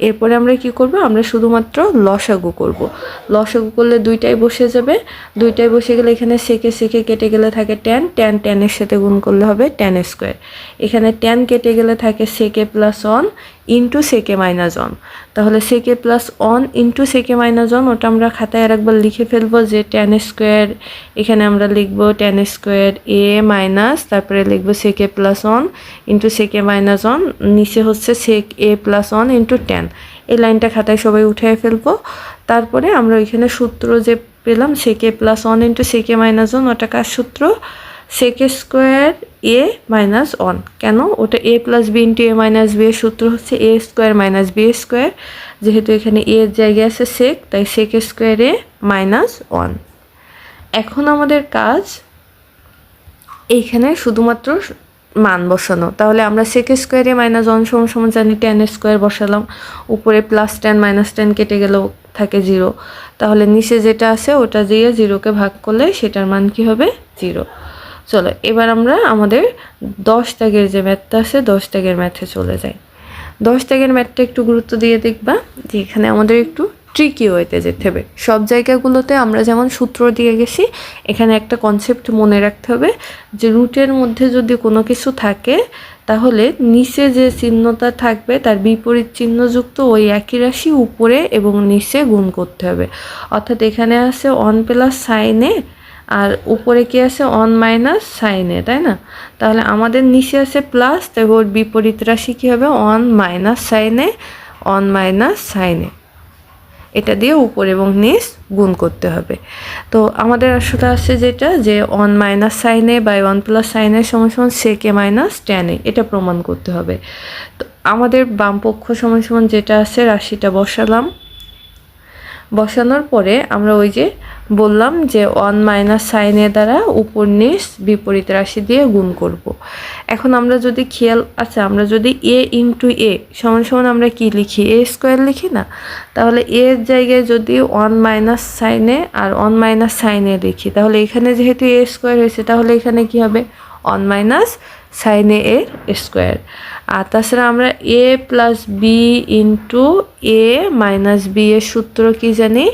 এরপরে আমরা কি করব? আমরা শুধুমাত্র লসাগু করব। লসাগু করলে দুইটাই বসে যাবে, দুইটাই বসে গেলে এখানে সেকে সেকে কেটে গেলে থাকে ট্যান, ট্যান ট্যানের সাথে গুণ করলে হবে ট্যান স্কোয়ার। এখানে ট্যান কেটে গেলে থাকে সেকে প্লাস 1 ইন্টু সেকে মাইনাস 1। তাহলে সেকে প্লাস 1 ইন্টু সেকে মাইনাস 1, ওটা আমরা খাতায় আরেকবার লিখে ফেলবো যে ট্যান স্কোয়ার, এখানে আমরা লিখবো ট্যান স্কোয়ার এ মাইনাস, তারপরে লিখবো সেকে প্লাস 1 ইন্টু সেকে মাইনাস 1, নিচে হচ্ছে সেক এ প্লাস 1 ইন্টু ট্যান। এই লাইনটা খাতায় সবাই উঠিয়ে ফেলবো। তারপরে আমরা ওইখানে সূত্র যে পেলাম সেকে প্লাস 1 ইন্টু সেকে মাইনাস 1, ওটা কার সূত্র? সেক স্কোয়ার এ মাইনাস 1। কেন? ওটা এ plus B into A minus B এর সূত্র হচ্ছে এ স্কোয়ার মাইনাস বি স্কোয়ার। যেহেতু এখানে এ এর জায়গায় আছে সেক, তাই সেক স্কোয়ার এ মাইনাস 1। এখন আমাদের কাজ এইখানে শুধুমাত্র মান বসানো। তাহলে আমরা সেক স্কোয়ারে মাইনাস 1 সমান সমান জানি ট্যান স্কোয়ার বসালাম, উপরে প্লাস 10 মাইনাস 10 কেটে গেলেও থাকে 0। তাহলে নিচে যেটা আছে ওটা দিয়ে 0কে ভাগ করলে সেটার মান কি হবে? 0। চলো এবার আমরা আমাদের 10 দাগের যে ম্যাথটা আছে 10 দাগের ম্যাথে চলে যাই। 10 দাগের ম্যাথটা একটু গুরুত্ব দিয়ে দেখবা যে এখানে আমাদের একটু ট্রিকি ওয়েতে যেতে হবে। সব জায়গাগুলোতে আমরা যেমন সূত্র দিয়ে গেছি, এখানে একটা কনসেপ্ট মনে রাখতে হবে যে রুটের মধ্যে যদি কোনো কিছু থাকে তাহলে নিচে যে চিহ্নটা থাকবে তার বিপরীত চিহ্নযুক্ত ওই একই রাশি উপরে এবং নিচে গুণ করতে হবে। অর্থাৎ এখানে আছে 1 প্লাস সাইন এ, আর উপরে কি আছে 1 মাইনাস সাইন এ, তাই না? তাহলে আমাদের নিচে আছে প্লাস, তাই ওর বিপরীত রাশি কী হবে? 1 মাইনাস সাইন এ, 1 মাইনাস সাইন এ। এটা দিয়ে উপর এবং নিচ গুণ করতে হবে। তো আমাদের আসলে আছে যেটা যে 1 minus sine A by 1 plus sine A সমান সমান সেক এ মাইনাস ট্যান এ, এটা প্রমাণ করতে হবে। তো আমাদের বাম পক্ষ সমান সমান যেটা আছে রাশিটা বসালাম, বসানোর পরে আমরা ওই যে বললাম যে 1 মাইনাস সাইন এ দ্বারা উপর নিচ বিপরীত রাশি দিয়ে গুণ করব। এখন আমরা যদি আমরা যদি এ ইন্টু এ সমান সমান আমরা কি লিখি? এ স্কোয়ার লিখি না? তাহলে এর জায়গায় যদি 1 মাইনাস সাইন এ আর 1 মাইনাস সাইন এ লিখি, তাহলে এখানে যেহেতু এ স্কোয়ার হয়েছে তাহলে এখানে কি হবে? 1 মাইনাস সাইন এ এর স্কোয়ার। আর তাছাড়া আমরা এ plus B into A minus B এর সূত্র কি জানি?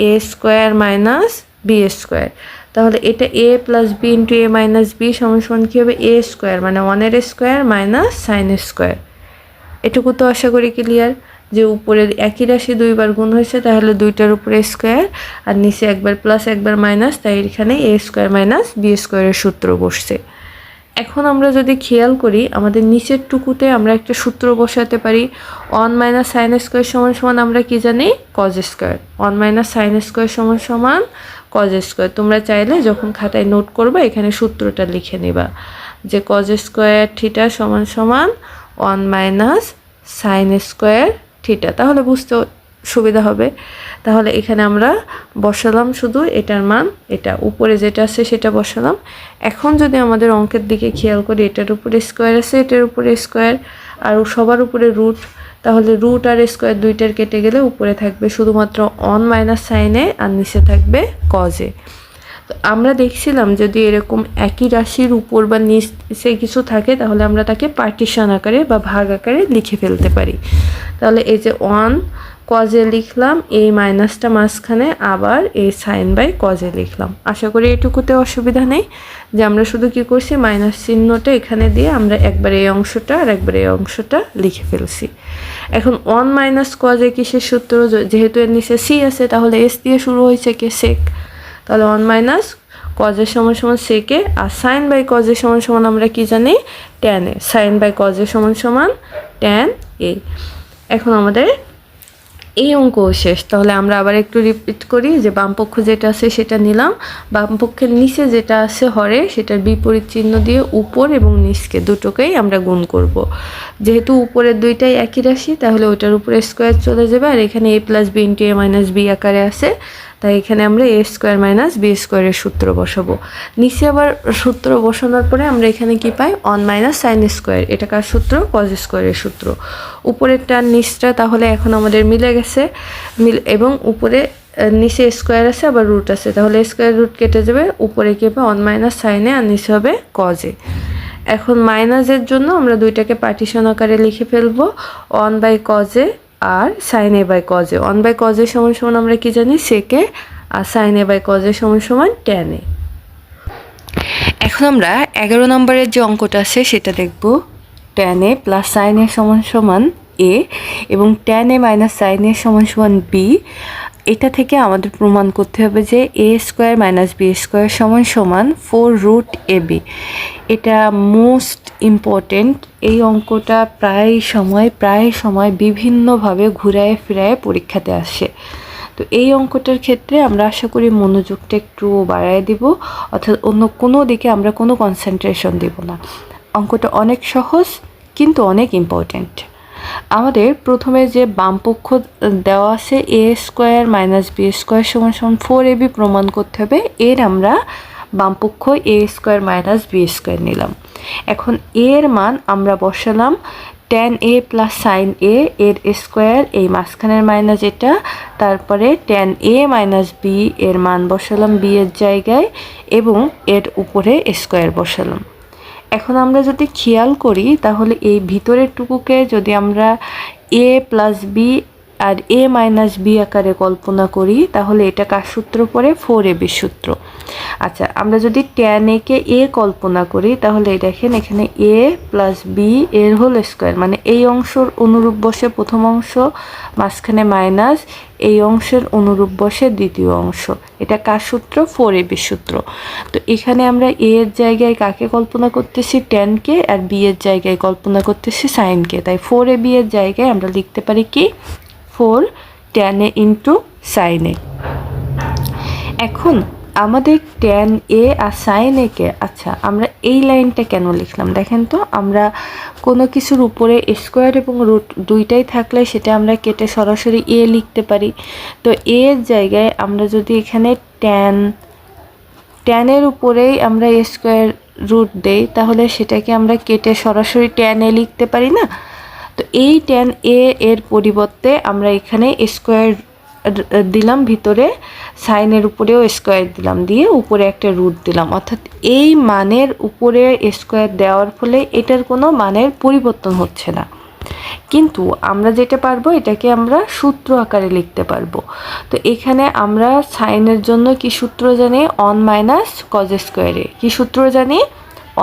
এ স্কোয়ার মাইনাস বি স্কোয়ার। তাহলে এটা এ plus B into A minus B সমান সমান কী হবে? এ স্কোয়ার মানে 1 স্কোয়ার মাইনাস সাইন স্কোয়ার। এটুকু তো আশা করি ক্লিয়ার যে উপরের একই রাশি দুইবার গুণ হয়েছে, তাহলে দুইটার উপরে স্কোয়ার আর নিচে একবার প্লাস একবার মাইনাস, তাই এখানে এ স্কোয়ার মাইনাস বি স্কোয়ারের সূত্র বসছে। এখন আমরা যদি খেয়াল করি আমাদের নিচের টুকুতে আমরা একটা সূত্র বসাতে পারি। 1 মাইনাস সাইন স্কোয়ার সমান সমান আমরা কি জানি? Cause square. 1 minus sine square সমান সমান কজ স্কোয়ার। তোমরা চাইলে যখন খাতায় নোট করবে এখানে সূত্রটা লিখে নিবা যে কজ স্কোয়ার থিটা সমান সমান 1 মাইনাস সাইন স্কোয়ার থিটা, তাহলে বুঝতে সুবিধা হবে। তাহলে এখানে আমরা বসালাম শুধু এটার মান, এটা উপরে যেটা আছে সেটা বসালাম। এখন যদি আমাদের অঙ্কের দিকে খেয়াল করি, এটার উপরে স্কোয়ার আছে, এটার উপরে স্কোয়ার, আর সবার উপরে রুট, তাহলে রুট আর স্কোয়ার দুইটার কেটে গেলে উপরে থাকবে শুধুমাত্র 1 মাইনাস সাইনে আর নিচে থাকবে কজে। তো আমরা দেখছিলাম যদি এরকম একই রাশির উপর বা নিচে কিছু থাকে তাহলে আমরা তাকে পার্টিশন আকারে বা ভাগ আকারে লিখে ফেলতে পারি। তাহলে এই যে 1 কজে লিখলাম, এই মাইনাসটা মাঝখানে, আবার এই সাইন বাই কজে লিখলাম। আশা করি এটুকুতে অসুবিধা নেই যে আমরা শুধু কি করছি, মাইনাস চিহ্নটা এখানে দিয়ে আমরা একবার এই অংশটা আর একবার এই অংশটা লিখে ফেলছি। এখন 1 মাইনাস কজে কিসের সূত্র, যেহেতু এর নিচে সি আছে তাহলে এস দিয়ে শুরু হয়েছে কে, সেক, তাহলে 1 মাইনাস কজের সমান সমান সেকে, আর সাইন বাই কজের সমান সমান আমরা কি জানি, ট্যান এ। সাইন বাই কজের সমান সমান ট্যান এ। এখন আমাদের এই অঙ্ক শেষ। তাহলে আমরা আবার একটু রিপিট করি যে বামপক্ষ যেটা আছে সেটা নিলাম, বামপক্ষের নিচে যেটা আছে হরে সেটার বিপরীত চিহ্ন দিয়ে উপর এবং নিচকে দুটোকেই আমরা গুণ করব। যেহেতু উপরের দুইটাই একই রাশি তাহলে ওইটার উপরে স্কোয়ার চলে যাবে, আর এখানে a plus B into A minus B আকারে আছে, তাই এখানে আমরা এ স্কোয়ার মাইনাস বি স্কোয়ারের সূত্র বসাবো। নিচে আবার সূত্র বসানোর পরে আমরা এখানে কি পাই, 1 মাইনাস সাইন স্কোয়ার, এটা কার সূত্র, কজ স্কোয়ারের সূত্র। উপরেরটা নিচটা তাহলে এখন আমাদের মিলে গেছে, এবং উপরে নিচে স্কোয়ার আছে আবার রুট আছে, তাহলে স্কোয়ার রুট কেটে যাবে, উপরে কি হবে 1 মাইনাস সাইনে আর নিচে হবে কজে। এখন মাইনাসের জন্য আমরা দুইটাকে পার্টিশন আকারে লিখে ফেলবো, 1 বাই কজে আর sine A by cos A. 1 by কজের সমান সমান আমরা কি জানি, সেকে, আর সাইন এ বাই কজের সমান সমান ট্যান এ। এখন আমরা 11 নম্বরের যে অঙ্কটা আছে সেটা দেখব। Tan A plus sine A সমান সমান এ, এবং tan A minus sine A সমান সমান বি। এটা থেকে আমাদের প্রমাণ করতে হবে যে এ স্কোয়ার মাইনাস বি স্কোয়ার সমান সমান 4 রুট এ বি। এটা মোস্ট ইম্পর্টেন্ট। এই অঙ্কটা প্রায় সময় বিভিন্নভাবে ঘুরায় ফিরায় পরীক্ষাতে আসে। তো এই অঙ্কটার ক্ষেত্রে আমরা আশা করি মনোযোগটা একটু বাড়ায় দিব, অর্থাৎ অন্য কোনো দিকে আমরা কোনো কনসেন্ট্রেশন দিব না। অঙ্কটা অনেক সহজ কিন্তু অনেক ইম্পর্টেন্ট। আমাদের প্রথমে যে বামপক্ষ দেওয়া আছে এ স্কোয়ার মাইনাস বি স্কোয়ার সমান সমান 4ab প্রমাণ করতে হবে। এর আমরা বামপক্ষ এ স্কোয়ার মাইনাস বি স্কোয়ার নিলাম। এখন এর মান আমরা বসালাম ট্যান এ প্লাস সাইন এ এর স্কোয়ার, এই মাঝখানের মাইনাস এটা, তারপরে ট্যান এ মাইনাস বি এর মান বসালাম বি এর জায়গায়, এবং এর উপরে স্কোয়ার বসালাম। এখন আমরা যদি খেয়াল করি তাহলে এই ভিতরের টুকুকে যদি আমরা এ প্লাস বি আর এ মাইনাস বি আকারে কল্পনা করি তাহলে এটা কার সূত্র পড়ে, 4ab সূত্র। আচ্ছা, আমরা যদি ট্যান এ কে এ কল্পনা করি তাহলে দেখেন এখানে এ প্লাস বি এর হোল স্কোয়ার, মানে এই অংশের অনুরূপ বসে প্রথম অংশ, মাঝখানে মাইনাস, এই অংশের অনুরূপ বসে দ্বিতীয় অংশ। এটা কার সূত্র, 4ab সূত্র। তো এখানে আমরা এ এর জায়গায় কাকে কল্পনা করতেছি, ট্যানকে, আর বি এর জায়গায় কল্পনা করতেছি সাইনকে, তাই 4ab এর জায়গায় আমরা লিখতে পারি কি, 4 ট্যান এ ইন্টু সাইন এ। এখন আমাদের ট্যান এ আর সাইন এ কে, আচ্ছা আমরা এই লাইনটা কেন লিখলাম দেখেন তো, আমরা কোনো কিছুর উপরে স্কোয়ার এবং রুট দুইটাই থাকলে সেটা আমরা কেটে সরাসরি এ লিখতে পারি। তো এর জায়গায় আমরা যদি এখানে ট্যানের উপরেই আমরা স্কোয়ার রুট দেই তাহলে সেটাকে আমরা কেটে সরাসরি ট্যান এ লিখতে পারি না। তো এই ট্যান এ এর পরিবর্তে আমরা এখানে স্কোয়ার দিলাম, ভিতরে সাইনের উপরেও স্কোয়ার দিলাম, দিয়ে উপরে একটা রুট দিলাম, অর্থাৎ এই মানের উপরে স্কোয়ার দেওয়ার ফলে এটার কোনো মানের পরিবর্তন হচ্ছে না। কিন্তু আমরা যেটা পারবো এটাকে আমরা সূত্র আকারে লিখতে পারবো। তো এখানে আমরা সাইনের জন্য কি সূত্র জানি, 1 মাইনাস কজ স্কোয়ারে, কি সূত্র জানি,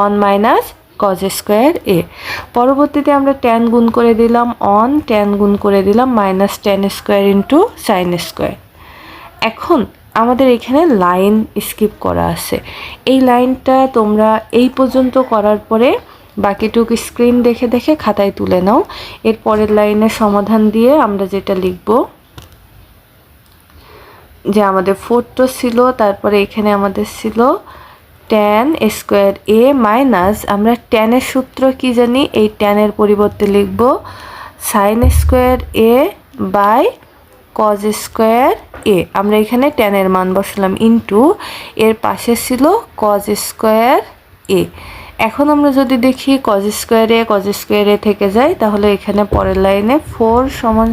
1 মাইনাস কজ স্কোয়ার এ। পরবর্তীতে আমরা ট্যান গুণ করে দিলাম 1, ট্যান গুণ করে দিলাম minus tan square into sign square. এখন আমাদের এখানে লাইন স্কিপ করা আছে, এই লাইনটা তোমরা এই পর্যন্ত করার পরে বাকিটুকু স্ক্রিন দেখে দেখে খাতায় তুলে নাও। এর পরের লাইনের সমাধান দিয়ে আমরা যেটা লিখব যে আমাদের 4 তো ছিল, তারপরে এখানে আমাদের ছিল ট্যান স্কোয়ার এ মাইনাস, আমরা ট্যানের সূত্র কি জানি, এই ট্যানের পরিবর্তে লিখব sine square A by cos square A. আমরা এখানে ট্যানের মান বসালাম ইন্টু এর পাশে ছিল কজ স্কোয়ার এ। এখন আমরা যদি দেখি কজ স্কোয়ার এ থেকে যায় তাহলে এখানে পরের লাইনে 4 সমান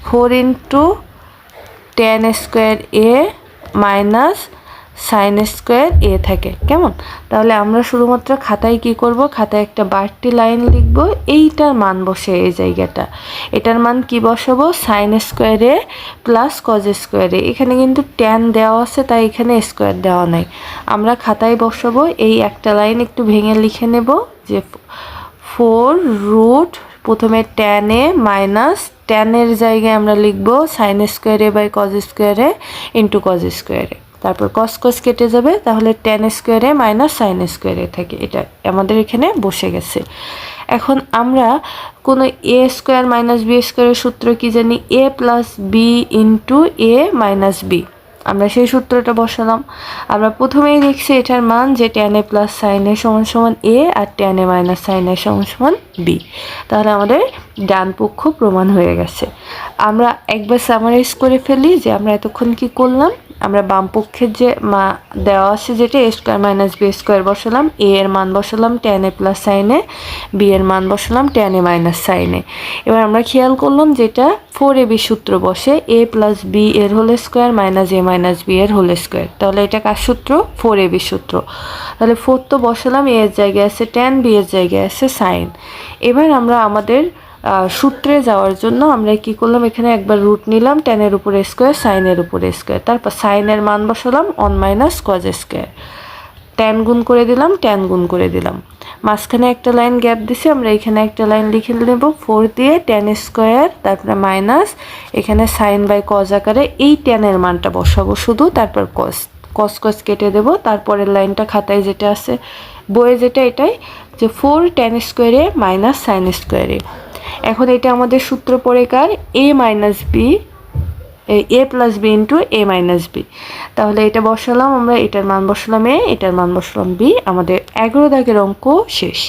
4 ইন্টু ট্যান স্কোয়ার এ মাইনাস সাইন স্কোয়ার এ থাকে। কেমন? তাহলে আমরা শুধুমাত্র খাতায় কি করব, খাতায় একটা বাড়তি লাইন লিখব, এইটার মান বসে এই জায়গাটা, এটার মান কি বসাবো, সাইন স্কোয়ারে প্লাস কজ স্কোয়ারে। এখানে কিন্তু ট্যান দেওয়া আছে, তাই এখানে স্কোয়ার দেওয়া নাই। আমরা খাতায় বসাবো, এই একটা লাইন একটু ভেঙে লিখে নেব যে 4 প্রথমে ট্যান এ মাইনাস ট্যানের জায়গায় আমরা লিখব সাইন স্কোয়ারে বাই কজ স্কোয়ারে ইন্টু কজ স্কোয়ারে। তারপর কস কস কেটে যাবে, তাহলে ট্যান স্কোয়ারে মাইনাস সাইন স্কোয়ারে থাকে। এটা আমাদের এখানে বসে গেছে। এখন আমরা কোনো এ স্কোয়ার মাইনাস বি স্কোয়ারের সূত্র কি জানি, এ plus B into A minus B. আমরা সেই সূত্রটা বসালাম। আমরা প্রথমেই দেখছি এটার মান যে tan A plus sine A সমান সমান এ আর tan A minus sine A সমান সমান বি। তাহলে আমাদের ডান পক্ষ প্রমাণ হয়ে গেছে। আমরা একবার সামারাইজ করে ফেলি যে আমরা এতক্ষণ কি করলাম। আমরা বাম পক্ষের যে দেওয়া আছে যেটা A square minus B square বসালাম, এ এর মান বসালাম tan A plus sine A, B এর মান বসালাম tan A minus sine A. এবার আমরা খেয়াল করলাম যেটা 4ab সূত্র বসে এ প্লাস বি এর whole square minus A minus B এর হোল স্কোয়ার। তাহলে এটা কার সূত্র, 4ab সূত্র। তাহলে 4 তো বসালাম, এ এর জায়গায় আছে ট্যান, বি এর জায়গায় আছে সাইন। এবার আমরা আমাদের সূত্রে যাওয়ার জন্য আমরা কি করলাম, এখানে একবার রুট নিলাম, ট্যানের উপরে স্কোয়ার সাইনের উপরে স্কোয়ার, তারপর সাইনের মান বসালাম 1 মাইনাস কজ স্কোয়ার, ট্যান গুণ করে দিলাম, ট্যান গুণ করে দিলাম, মাঝখানে একটা লাইন গ্যাপ দিছি, আমরা এখানে একটা লাইন লিখে নেব 4 দিয়ে ট্যান স্কোয়ার, তারপরে মাইনাস এখানে সাইন বাই কজ আকারে এই ট্যানের মানটা বসাবো শুধু, তারপর কস কস কস কেটে দেব। তারপরের লাইনটা খাতায় যেটা আছে, বইয়ে যেটা, এটাই যে 4 ট্যান স্কোয়ারে মাইনাস সাইন স্কোয়ারে। এখন এটা আমাদের সূত্র পড়ে কার, এ minus B, A plus B into A minus B. তাহলে এটা বসালাম আমরা, এটার মান বসালাম এ, এটার মান বসালাম বি। আমাদের 11 দাগের অঙ্ক শেষ।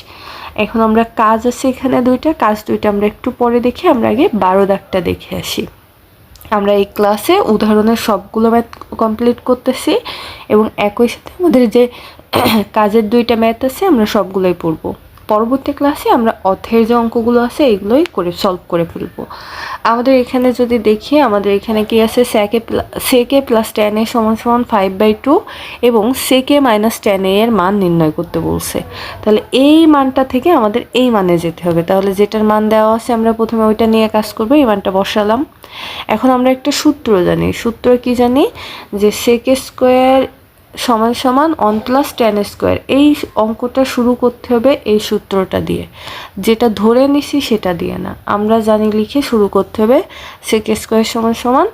এখন আমরা কাজ আছে এখানে দুইটা, কাজ দুইটা আমরা একটু পরে দেখি, আমরা আগে 12 দাগটা দেখে আসি। আমরা এই ক্লাসে উদাহরণের সবগুলো ম্যাথ কমপ্লিট করতেছি এবং একই সাথে আমাদের যে কাজের দুইটা ম্যাথ আছে আমরা সবগুলোই পড়বো। পরবর্তী ক্লাসে আমরা অথের যে অঙ্কগুলো আছে এগুলোই করে সলভ করে ফেলবো। আমাদের এখানে যদি দেখি, আমাদের এখানে কি আছে, সেকে প্লাস ট্যান এ সমান সমান 5/2 এবং সেকে মাইনাস ট্যান এর মান নির্ণয় করতে বলছে। তাহলে এই মানটা থেকে আমাদের এই মানে যেতে হবে। তাহলে যেটার মান দেওয়া আছে আমরা প্রথমে ওইটা নিয়ে কাজ করবো, এই মানটা বসালাম। এখন আমরা একটা সূত্র জানি, সূত্র কি জানি, যে সেক স্কোয়ার সমান সমান 1 প্লাস ট্যান স্কোয়ার। এই অঙ্কটা শুরু করতে হবে এই সূত্রটা দিয়ে, যেটা ধরে নিছি সেটা দিয়ে না, আমরা জানি লিখে শুরু করতে হবে সেক স্কোয়ার সমান সমান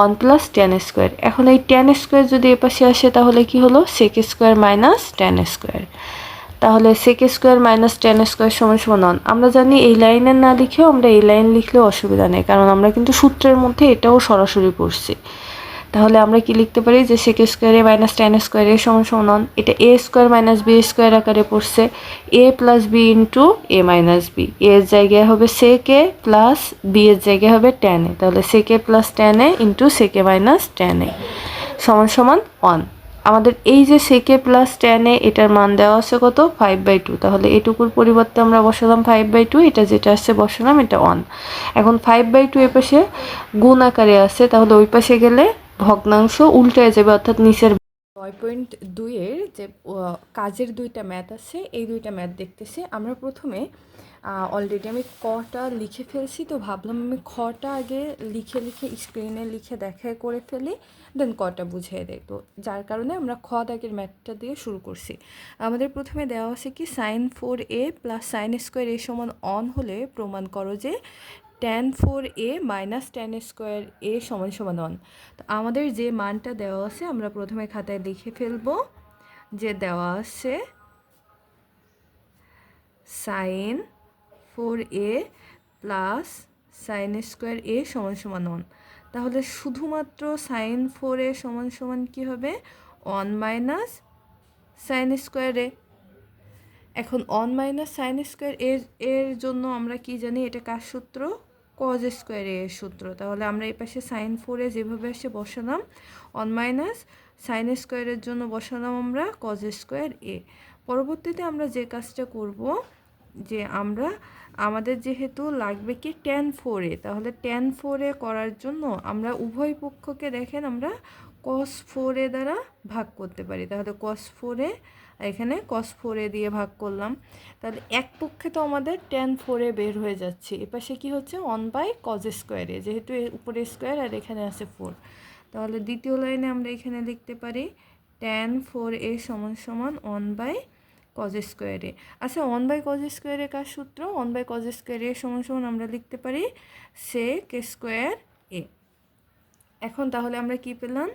1 প্লাস ট্যান স্কোয়ার। এখন এই ট্যান স্কোয়ার যদি এপাশে আসে তাহলে কি হলো, sec square minus tan square. তাহলে sec square minus tan square সমান সমান 1। আমরা জানি এই লাইনের না লিখেও আমরা এই লাইন লিখলেও অসুবিধা নেই, কারণ আমরা কিন্তু সূত্রের মধ্যে এটাও সরাসরি পড়ছি। তাহলে আমরা কি লিখতে পারি যে সেক স্কোয়ারে মাইনাস ট্যান স্কোয়ারে সমান সমান 1। এটা এ স্কোয়ার মাইনাস বি স্কোয়ার আকারে পড়ছে, এ plus B into A minus B. এর জায়গায় হবে সেকে প্লাস বি এর জায়গায় হবে ট্যান এ, তাহলে সেকে প্লাস ট্যান এ ইন্টু সেকে মাইনাস ট্যান এ সমান সমান 1। আমাদের এই যে সেকে প্লাস ট্যান এ এটার মান দেওয়া আছে কত, 5/2। তাহলে এটুকুর পরিবর্তে আমরা বসালাম 5/2, এটা যেটা আসছে বসালাম এটা 1। এখন 5/2 এ পাশে গুণ আকারে আছে, তাহলে ওই পাশে গেলে ভগ্নাংশ উল্টে যাবে, অর্থাৎ নিচের 9.2 এর যে কাজের দুইটা ম্যাথ আছে এই দুইটা ম্যাথ দেখতেছি। আমরা প্রথমে অলরেডি আমি কটা লিখে ফেলছি, তো ভাবলাম আমি খটা আগে লিখে স্ক্রিনে লিখে দেখায় করে ফেলি, দেন কটা বুঝিয়ে দেয়। তো যার কারণে আমরা খ দাগের ম্যাথটা দিয়ে শুরু করছি। আমাদের প্রথমে দেওয়া আছে কি, sine 4a plus sine square A সমান 1 হলে প্রমাণ করো যে tan 4a minus tan square A সমান সমান 1। তো আমাদের যে মানটা দেওয়া আছে আমরা প্রথমে খাতায় লিখে ফেলবো, যে দেওয়া আছে sine 4a plus sine square A সমান সমান 1। তাহলে শুধুমাত্র সাইন 4a সমান সমান কী হবে, 1 মাইনাস সাইন স্কোয়ার এ। এখন 1 মাইনাস সাইন স্কোয়ার এর জন্য আমরা কি জানি, এটা কার সূত্র, কজ স্কোয়ার এর সূত্র। তাহলে আমরা এই পাশে সাইন 4a যেভাবে আসে বসালাম, 1 মাইনাস সাইন স্কোয়ারের জন্য বসালাম আমরা কজ স্কোয়ার এ। পরবর্তীতে আমরা যে কাজটা করব, যে আমাদের যেহেতু লাগবে কি ট্যান 4a, তাহলে ট্যান 4a করার জন্য আমরা উভয় পক্ষকে দেখেন আমরা cos 4a দ্বারা ভাগ করতে পারি। তাহলে cos 4a এখানে cos 4a দিয়ে ভাগ করলাম। তাহলে এক পক্ষে তো আমাদের tan 4a বের হয়ে যাচ্ছে, এপাশে কি হচ্ছে 1/cos স্কোয়ারে, যেহেতু উপরে স্কোয়ার আর এখানে আছে 4। তাহলে দ্বিতীয় লাইনে আমরা এখানে লিখতে পারি tan 4a সমান সমান 1/cos স্কোয়ারে। আচ্ছা 1/cos স্কোয়ারে কার সূত্র? 1/cos স্কোয়ারে সমান সমান আমরা লিখতে পারি sec স্কোয়ার a। এখন তাহলে আমরা কি পেলাম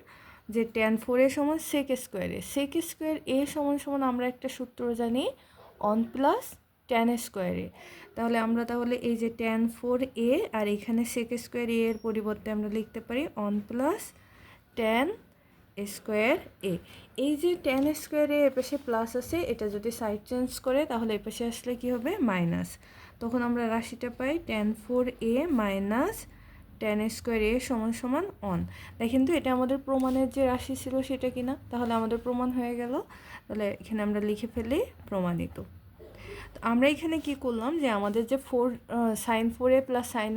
যে tan 4a সমান sec স্কোয়ারে, sec স্কোয়ার a সমান সমান আমরা একটা সূত্র জানি 1 প্লাস tan স্কোয়ারে। তাহলে আমরা এই যে tan 4a আর এখানে sec স্কোয়ার a এর পরিবর্তে আমরা লিখতে পারি 1 প্লাস tan স্কোয়ার এ। এই যে tan স্কোয়ার এ এপাশে প্লাস আছে, এটা যদি সাইড চেঞ্জ করে তাহলে এপাশে আসলে কি হবে মাইনাস। তখন আমরা রাশিটা পাই tan 4a minus tan square A সমান সমান 1। দেখেন তো এটা আমাদের প্রমাণের যে রাশি ছিল সেটা কিনা, তাহলে আমাদের প্রমাণ হয়ে গেল। তাহলে এখানে আমরা লিখে ফেলি প্রমাণিত। আমরা এখানে কি করলাম যে আমাদের যে sin 4a plus sine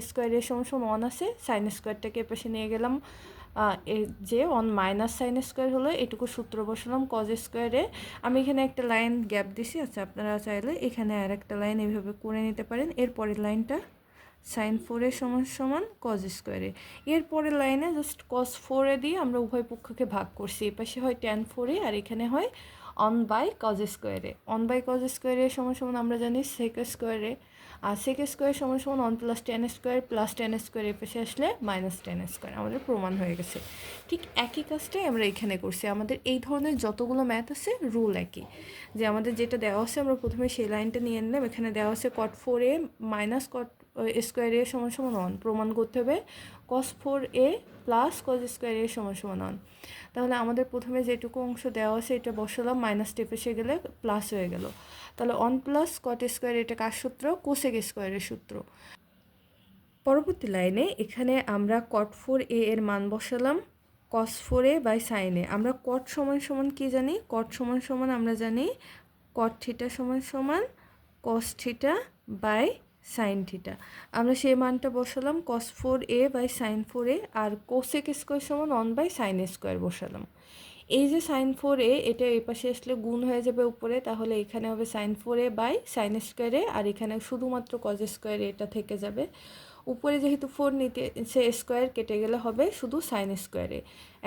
square এর সমান সমান 1 আছে, সাইন স্কোয়ারটাকে এপাশে নিয়ে গেলাম, যে 1 মাইনাস সাইন স্কোয়ার হলো এটুকু সূত্র বসালাম কজ স্কোয়ারে। আমি এখানে একটা লাইন গ্যাপ দিছি, আচ্ছা আপনারা চাইলে এখানে আর একটা লাইন এইভাবে করে নিতে পারেন। এরপরের লাইনটা সাইন 4a সমান সমান কজ স্কোয়ারে। এরপরের লাইনে জাস্ট cos 4a দিয়ে আমরা উভয় পক্ষকে ভাগ করছি, এপাশে হয় tan 4a আর এখানে হয় 1/cos স্কোয়ারে। 1/cos স্কোয়ারে সমান সমান আমরা জানি sec স্কোয়ারে, আর sec স্কোয়ার সমান সমান 1 plus tan square plus tan square এপাশে আসলে মাইনাস tan স্কোয়ার। আমাদের প্রমাণ হয়ে গেছে। ঠিক একই কাজটাই আমরা এখানে করছি। আমাদের এই ধরনের যতগুলো ম্যাথ আছে রুল একই, যে আমাদের যেটা দেওয়া আছে আমরা প্রথমে সেই লাইনটা নিয়ে নিলাম। এখানে দেওয়া আছে cot 4a minus cot square A সমান সমান 1, প্রমাণ করতে হবে cos 4a plus cos square A সমান সমান 1। তাহলে আমাদের প্রথমে যেটুকু অংশ দেওয়া আছে এটা বসালাম, মাইনাস টেপে এসে গেলে প্লাস হয়ে গেল। তাহলে 1 প্লাস cot স্কোয়ার, এটা কার সূত্র? কোসেক স্কোয়ারের সূত্র। পরবর্তী লাইনে এখানে আমরা cot 4a এর মান বসালাম cos 4a by sin a। আমরা cot সমান সমান কি জানি? cot সমান সমান আমরা জানি cot থিটা সমান সমান cos theta by sine theta. আমরা সেই মানটা বসালাম cos 4a by sin 4a, আর কোসেক স্কোয়ার সমান 1 বাই সাইন স্কোয়ার বসালাম। এই যে sin 4a এটা এই পাশে আসলে গুণ হয়ে যাবে উপরে, তাহলে এখানে হবে sin 4a বাই সাইন স্কোয়ারে, আর এখানে শুধুমাত্র cos স্কোয়ারে এটা থেকে যাবে। উপরে যেহেতু 4 নিতে সে স্কোয়ার কেটে গেলে হবে শুধু সাইন স্কোয়ারে।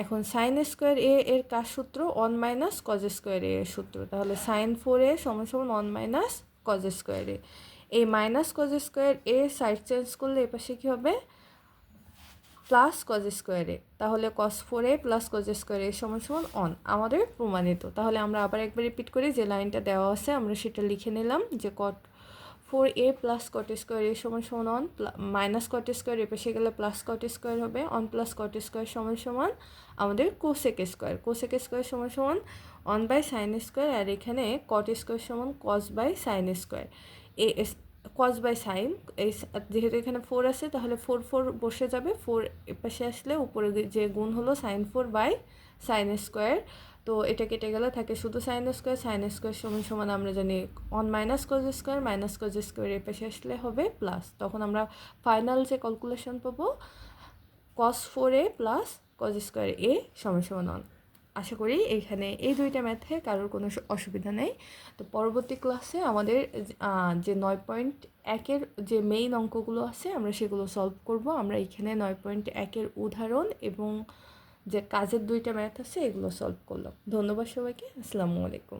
এখন সাইন স্কোয়ার এ এর কার সূত্র? 1 মাইনাস কজ স্কোয়ার এর সূত্র। তাহলে সাইন 4a সমান সমান 1 মাইনাস কজ স্কোয়ারে। এই মাইনাস কজ স্কোয়ার এ সাইড চেঞ্জ করলে এপাশে কী হবে? প্লাস কজ স্কোয়ারে। তাহলে cos 4a প্লাস কজ স্কোয়ারে সমান সমান 1, আমাদের প্রমাণিত। তাহলে আমরা আবার একবার রিপিট করি, যে লাইনটা দেওয়া আছে আমরা সেটা লিখে নিলাম, যে cot 4a plus cot square A সমান সমান 1 মাইনাস cot স্কোয়ার এপাশে গেলে প্লাস cot স্কোয়ার হবে, 1 প্লাস cot স্কোয়ার সমান সমান আমাদের কোসেক স্কোয়ার। কোসেক স্কোয়ার সমান সমান 1 বাই সাইন স্কোয়ার, আর এখানে cot স্কোয়ার সমান cos বাই সাইন স্কোয়ার। এ cos বাই সাইন, এই যেহেতু এখানে 4 আছে তাহলে 4 বসে যাবে, 4 এপাশে আসলে উপরে যে গুণ হলো সাইন 4 বাই সাইন স্কোয়ার, তো এটা কেটে গেলে থাকে শুধু সাইন স্কোয়ার। সাইন স্কোয়ার সমান সমান আমরা জানি 1 minus cos square, minus cos square এপাশে আসলে হবে প্লাস। তখন আমরা ফাইনাল যে ক্যালকুলেশন পাবো cos 4a plus cos square A সমান সমান 1। আশা করি এখানে এই দুইটা ম্যাথে কারোর কোনো অসুবিধা নেই। তো পরবর্তী ক্লাসে আমাদের যে 9.1-এর যে মেইন অঙ্কগুলো আছে আমরা সেগুলো সলভ করব। আমরা এখানে 9.1-এর উদাহরণ এবং যে কাজের দুইটা ম্যাথ আছে এগুলো সলভ করলাম। ধন্যবাদ সবাইকে। আসসালামু আলাইকুম।